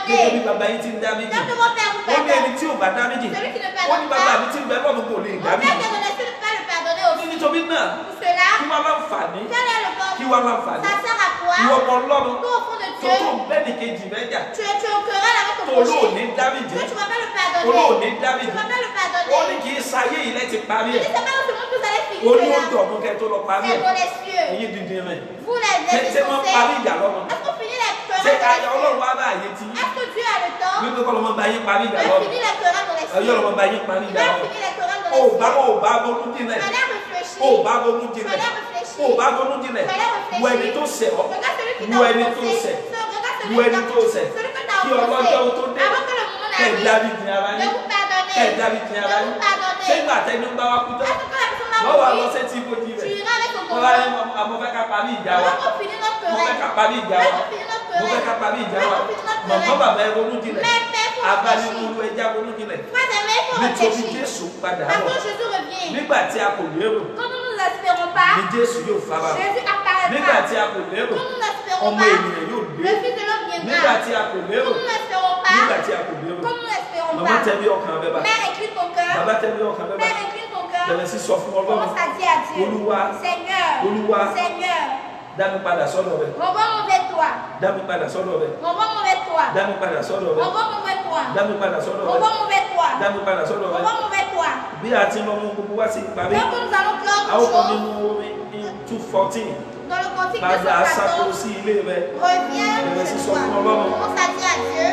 gẹ́gẹ́ bí pardonner. bàbá yín ti ń dáríjì Quand mon père vous ó ní ẹni pardonne, tí ò bá dáríjì celui qui ne ó ní pardonne bàbá pas, mi ti ń bẹ lọ́run kò lè mon père dáríjì qui est dans les cieux ne peut pas le pardonner aussi. nítorí náà Pour cela, kí wàá láǹfààní quel est le kí bon? wàá láǹfààní Ça sert à quoi? ìwọ ọmọ Ọlọ́run Toi, au fond de tó Dieu, tó bẹ́ẹ̀ni kejì mẹ́jà tu es au querelle avec ton tó olóò prochain. ní dáríjì Toi, tu vas pas le olóò pardonner. ní dáríjì Tu vas pas le ó ní pardonner. kì í sáyé yìí lẹ́ti parí Il ẹ̀ dit, c'est pas dans ce monde que vous allez ó ní ó finir cela. dọ̀ọ̀mù kẹ́ tó lọ parí C'est ẹ̀ dans les cieux. ẹ̀yin dídín rẹ̀ Vous, les ṣé wọ́n parí insensés, ìjà lọ́run est-ce qu'on finit les ṣé querelles dans les Ọlọ́run cieux? wá bá àyè tí Est-ce que Dieu a le temps wípé kọ́ lọ́mọ bá yín parí ìjà de lọ́run finir les querelles dans les ẹ̀yọ́ cieux? lọ́mọ bá yín parí Il ìjà va lọ́run finir les querelles dans ó les bá cieux. ó bá ronú jinlẹ̀ Fallait réfléchir. ó bá ronú jinlẹ̀ Fallait réfléchir. ó bá ronú jinlẹ̀ Fallait wo ẹni tó réfléchir. ṣẹ̀ ọ́ Regarde celui qui wo t'a ẹni tó offensé. ṣẹ̀ Regarde celui wo qui ẹni t'a tó ṣẹ̀ celui que t'as kí offensé. ọlọ́jọ́ ó tó dé Avant que le moment kẹ́ ẹ̀ n'arrive, dáríjì ara de yín vous pardonner. kẹ́ ẹ̀ dáríjì ara De yín vous pardonner. ṣé ìgbà tẹ́ni ń bá wa kú tán Est-ce que la personne lọ́wọ́ va àlọ́ mourir? sétí ibojì Tu rẹ̀ iras avec ton wọ́n láyé tombeau. àmọ́ fẹ́ ká parí ìjà Nous wa allons finir notre mo fẹ́ querelle. ká parí ìjà Nous wa allons finir notre mo fẹ́ ká querelle. parí ìjà Nous wa allons finir notre màmá querelle. bàbá ẹ ronú jinlẹ̀ Mais il faut abánimúlú réfléchir. ẹja ronú jinlẹ̀ Frères et mères, il faut nítorí réfléchir. Jésù padà Parce bọ̀ que Jésus revient. nígbà tí a kò lérò Quand nous ne nous espérons pas, ni Jésù yóò fara hàn Jésus nígbà apparaîtra. tí a kò lérò Quand nous n'espérons ọmọ pas, ènìyàn yóò dé le Fils de l'homme nígbà viendra. tí a kò lérò Quand nous n'espérons pas, nígbà tí a kò lérò quand nous n'espérons màmá pas, tẹ̀lé ọkàn rẹ bá Mère, incline ton cœur. bàbá tẹ̀lé ọkàn rẹ bá Mère, incline ton cœur. bẹ̀rẹ̀ sí sọ fún Ọlọ́run Commence à dire à Dieu, Olúwa Seigneur, Olúwa Seigneur, dá mi padà sọ́dọ̀ rẹ renvoie-moi vers toi. dá mi padà sọ́dọ̀ rẹ Renvoie-moi vers toi. dá mi padà sọ́dọ̀ rẹ Renvoie-moi vers toi. dá mi padà sọ́dọ̀ rẹ Renvoie-moi vers toi. dá mi padà sọ́dọ̀ rẹ Renvoie-moi vers toi. bí a ti lọ mú gbogbo wá sí ìparí Donc nous allons clore a ó toute kọ chose nínú orin ní 2:14 dans le cantique padà sáko 214. sí ilé rẹ Reviens Bẹ̀rẹ̀ sí chez sọ toi. fún Ọlọ́run. Commence à dire à Dieu.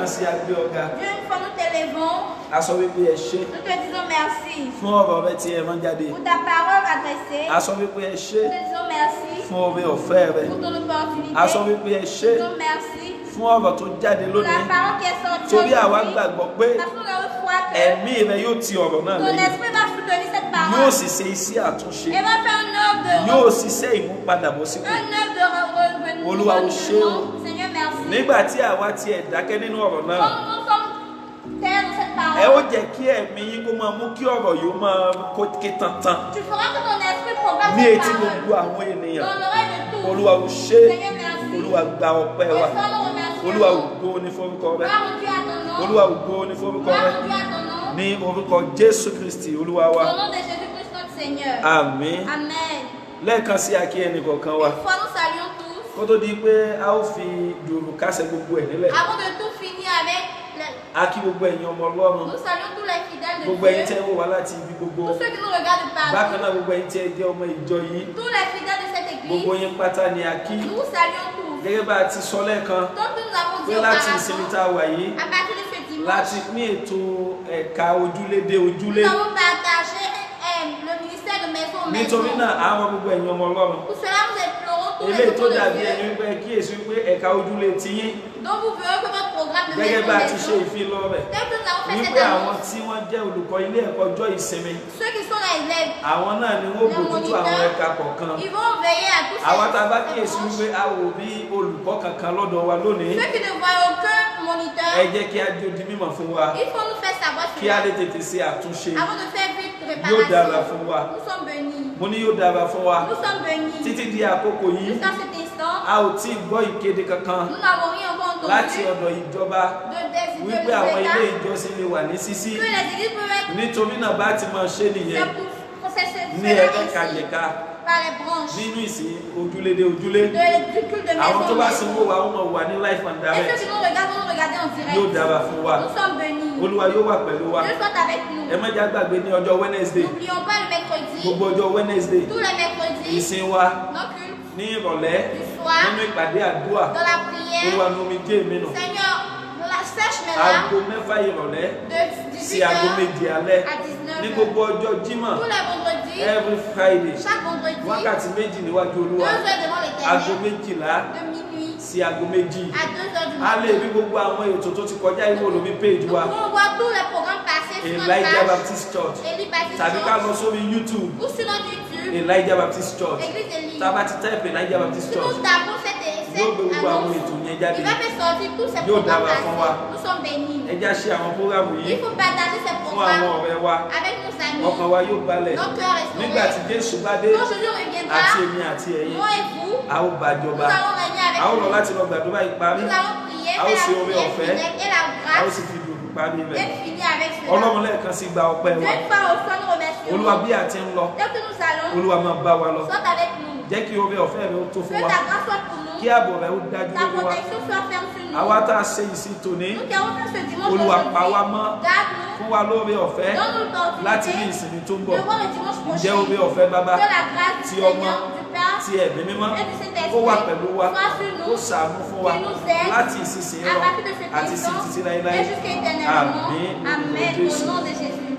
kan sí agbé ọ̀gá. Dieu, une fois nous t'élevons, A sọ wípé ẹ ṣé nous te disons merci fún ọ̀rọ̀ rẹ tí ẹ rán jáde. pour ta parole adressée. A sọ wípé ẹ ṣé Nous te disons merci fún oore ọ̀fẹ́ rẹ. pour ton opportunité. A sọ wípé ẹ Nous ṣé te disons merci fún ọ̀rọ̀ tó jáde pour la lónìí. parole qui est sortie Torí àwa aujourd'hui. gbàgbọ́ pé Parce que nous avons foi que ẹ̀mí rẹ yóò ti ọ̀rọ̀ náà ton lẹ́yìn. esprit va soutenir cette Yóò parole sì ṣe iṣẹ́ àtúnṣe. et va faire un œuvre de Yóò ṣiṣẹ́ ìmúpadàbọ̀sípò. un œuvre de revenir. Olúwa, o ṣé o. Seigneur, merci. Nígbà tí àwa tiẹ̀ dákẹ́ nínú ọ̀rọ̀ náà, Comme nous sommes terres dans cette ẹ ó parole, jẹ́ kí ẹ̀mí yín kó máa mú kí ọ̀rọ̀ yìí ó máa kó ké tantan tu feras que ton esprit propage ní cette etí parole gbogbo àwọn ènìyàn. dans l'oreille de tous. Olúwa ò ṣé, Seigneur, merci. Olúwa gba ọpẹ́ wa. Reçois nos remerciements. Olúwa ògo ní forúkọ rẹ. Gloire au Dieu à ton nom. Olúwa ògo ní forúkọ Gloire rẹ. au Dieu à ton nom. Ní orúkọ Jésù Kristi Olúwa wa. Au nom de Jésus-Christ notre Seigneur. Àmín. Amen. Lẹ́ẹ̀kan sí a kí ẹnì kọ̀ọ̀kan wa. Une fois nous saluons tous. Kó tó di pé a ó fi dùrù kásẹ̀ gbogbo ẹ̀ nílẹ̀. Avant de tout finir avec A kí gbogbo ẹ̀yin ọmọ Ọlọ́run. nous saluons tous les fidèles de Gbogbo ẹ̀yin Dieu. tẹ́ ń wò wá láti ibi gbogbo. Tous ceux qui nous regardent Bákan partout. náà gbogbo ẹ̀yin tí ẹ jẹ́ ọmọ ìjọ yìí. Tous les fidèles de cette Gbogbo église. yín pátá ni a kí. Nous vous saluons tous. Gẹ́gẹ́ bá a ti sọ lẹ́ẹ̀kan Donc nous avons pé dit láti ìsinmi tá auparavant, a wà yìí à partir de ce láti dimanche, ní ètò ẹ̀ka ojúlé dé ojúlé. nous avons partagé le ministère de maison en Nítorí maison. náà àwọn gbogbo ẹ̀yin ọmọ Ọlọ́run. Pour cela, nous implorons tous les Eléyìí tó enfants de dàbí ẹni Dieu, wípé kíyèsí wípé ẹ̀ka ojúlé tiyín dont vous verrez que votre programme de gẹ́gẹ́ maison bá en a ti ṣe maison, ìfilọ̀ rẹ̀. tel que nous avons fait Wípé cette àwọn annonce, tí wọ́n jẹ́ olùkọ́ ilé ẹ̀kọ́ ọjọ́ ìsinmi. ceux qui sont les élèves, Àwọn náà ni wọ́n bójútó àwọn ẹ̀ka kọ̀ọ̀kan. ils vont veiller à tous Àwa tá a bá ces kíyèsí branches. wípé a ò rí olùkọ́ kankan lọ́dọ̀ wa lónìí. Ceux qui ne voient aucun moniteur, Ẹ jẹ́ kí a jó di mímọ̀ fún wa. il faut nous faire savoir Kí a cela lè tètè ṣe àtúnṣe. avant de faire vite Yóò dára réparation. fún wa. Nous sommes bénis. Mo ní yóò dára fún wa. Nous sommes bénis. Títí di àkókò yìí, Jusqu'à cet instant, a ò tí ì gbọ́ ìkéde kankan nous n'avons rien encore láti entendu ọ̀dọ̀ ìjọba de wípé àwọn ilé l'État ìjọsìn lè wà ní ṣíṣí. que les églises peuvent être Nítorí náà bá ti máa ṣe nìyẹn ní cela ẹ̀ka ici ẹ̀ka par les branches nínú ìsìn ojúlé dé ojúlé. du culte de Àwọn tó maison. bá en sì ń maison. wò wá wọ́n máa wà ní life and Et ceux direct. qui nous regardent vont nous regarder en direct. Yóò dára fún wa. Nous sommes bénis. Olúwa yóò wà pẹ̀lú wa. Dieu soit avec nous. Ẹ má jẹ́ á gbàgbé ní ọjọ́ Wednesday. N'oublions pas le mercredi, Gbogbo ọjọ́ Wednesday. tous les mercredis, Ìsìn wa nos cultes, ní ìrọ̀lẹ́ du soir, nínú ìpàdé àdúrà. dans la Olúwa prière. ní omi jẹ́ èmi nù. Seigneur, la sèche-moi là, Aago mẹ́fà ìrọ̀lẹ́ de sí 18h aago méje alẹ́ à 19h. ní gbogbo ọjọ́ Jímọ̀ Tous les vendredis, every Friday chaque vendredi, 2 wákàtí méjì níwájú Olúwa heures devant aago l'éternel, méjìlá de minuit sí aago méjì. à 2h du A lè matin. rí gbogbo àwọn ètò tó ti kọjá ìwé olómi page Nous wa pouvons voir tous les programmes passés sur notre Elijah page, Baptist Church Élie Baptiste tàbí ká lọ Church, sórí YouTube ou sur notre YouTube, Elijah Baptist Church Église Élie. tá a bá ti type Elijah Baptist Si Church nous tapons cette yóò gbé gbogbo àwọn annonce, ètò yẹn jáde. il va faire sortir tous ces Yóò programmes dára fún wa. passés. Nous sommes bénis. Ẹ já ṣe àwọn prógámù Il yìí faut partager ces fún àwọn programmes ọ̀rẹ́ wa avec nos ọkàn amis. wa yóò balẹ̀ Nos cœurs nígbà tí restaurés. Jésù bá dé Quand Jésus reviendra, àti èmi àti ẹ̀yin moi et vous, a ó gbàjọba nous allons régner avec a ó lọ lui. láti lọ gbàdúrà ìparí Nous allons prier, a ó faire la ṣe oore prière ọ̀fẹ́ fidèle et la a ó grâce sì fi dùn parí et rẹ̀. finir avec cela. Ọlọ́run lẹ́ẹ̀kan sí gba ọpẹ́ Dieu wa. une fois reçoit nos remerciements. Olúwa bí a ti ń lọ Dès que nous allons, Olúwa máa bá wa lọ. sois avec nous. Jẹ́ kí oore ọ̀fẹ́ rẹ̀ ó tó Que fún wa ta grâce soit pour nous. kí ààbò rẹ̀ ó dájú Ta lórí wa. protection soit ferme sur nous. Àwa tá a ṣe ìsìn tòní Nous qui avons fait ce dimanche Olúwa pa wá aujourd'hui, mọ́ garde-nous. fún wa lóore ọ̀fẹ́ Donne-nous láti ní l'opportunité ìsinmi tó ń de bọ̀. voir le dimanche Ǹjẹ́ prochain. oore ọ̀fẹ́ bàbá Que la grâce du ti Seigneur, ọmọ du Père, ti ẹ̀mí mímọ́ et du Saint-Esprit kó wà pẹ̀lú wa soit sur nous, kó ṣàánú fún wa qui nous aide láti ìsinsìnyí à lọ partir de cet àti sí instant títí et láéláé. jusqu'à éternellement. Àmín. Amen. Au nom de Jésus.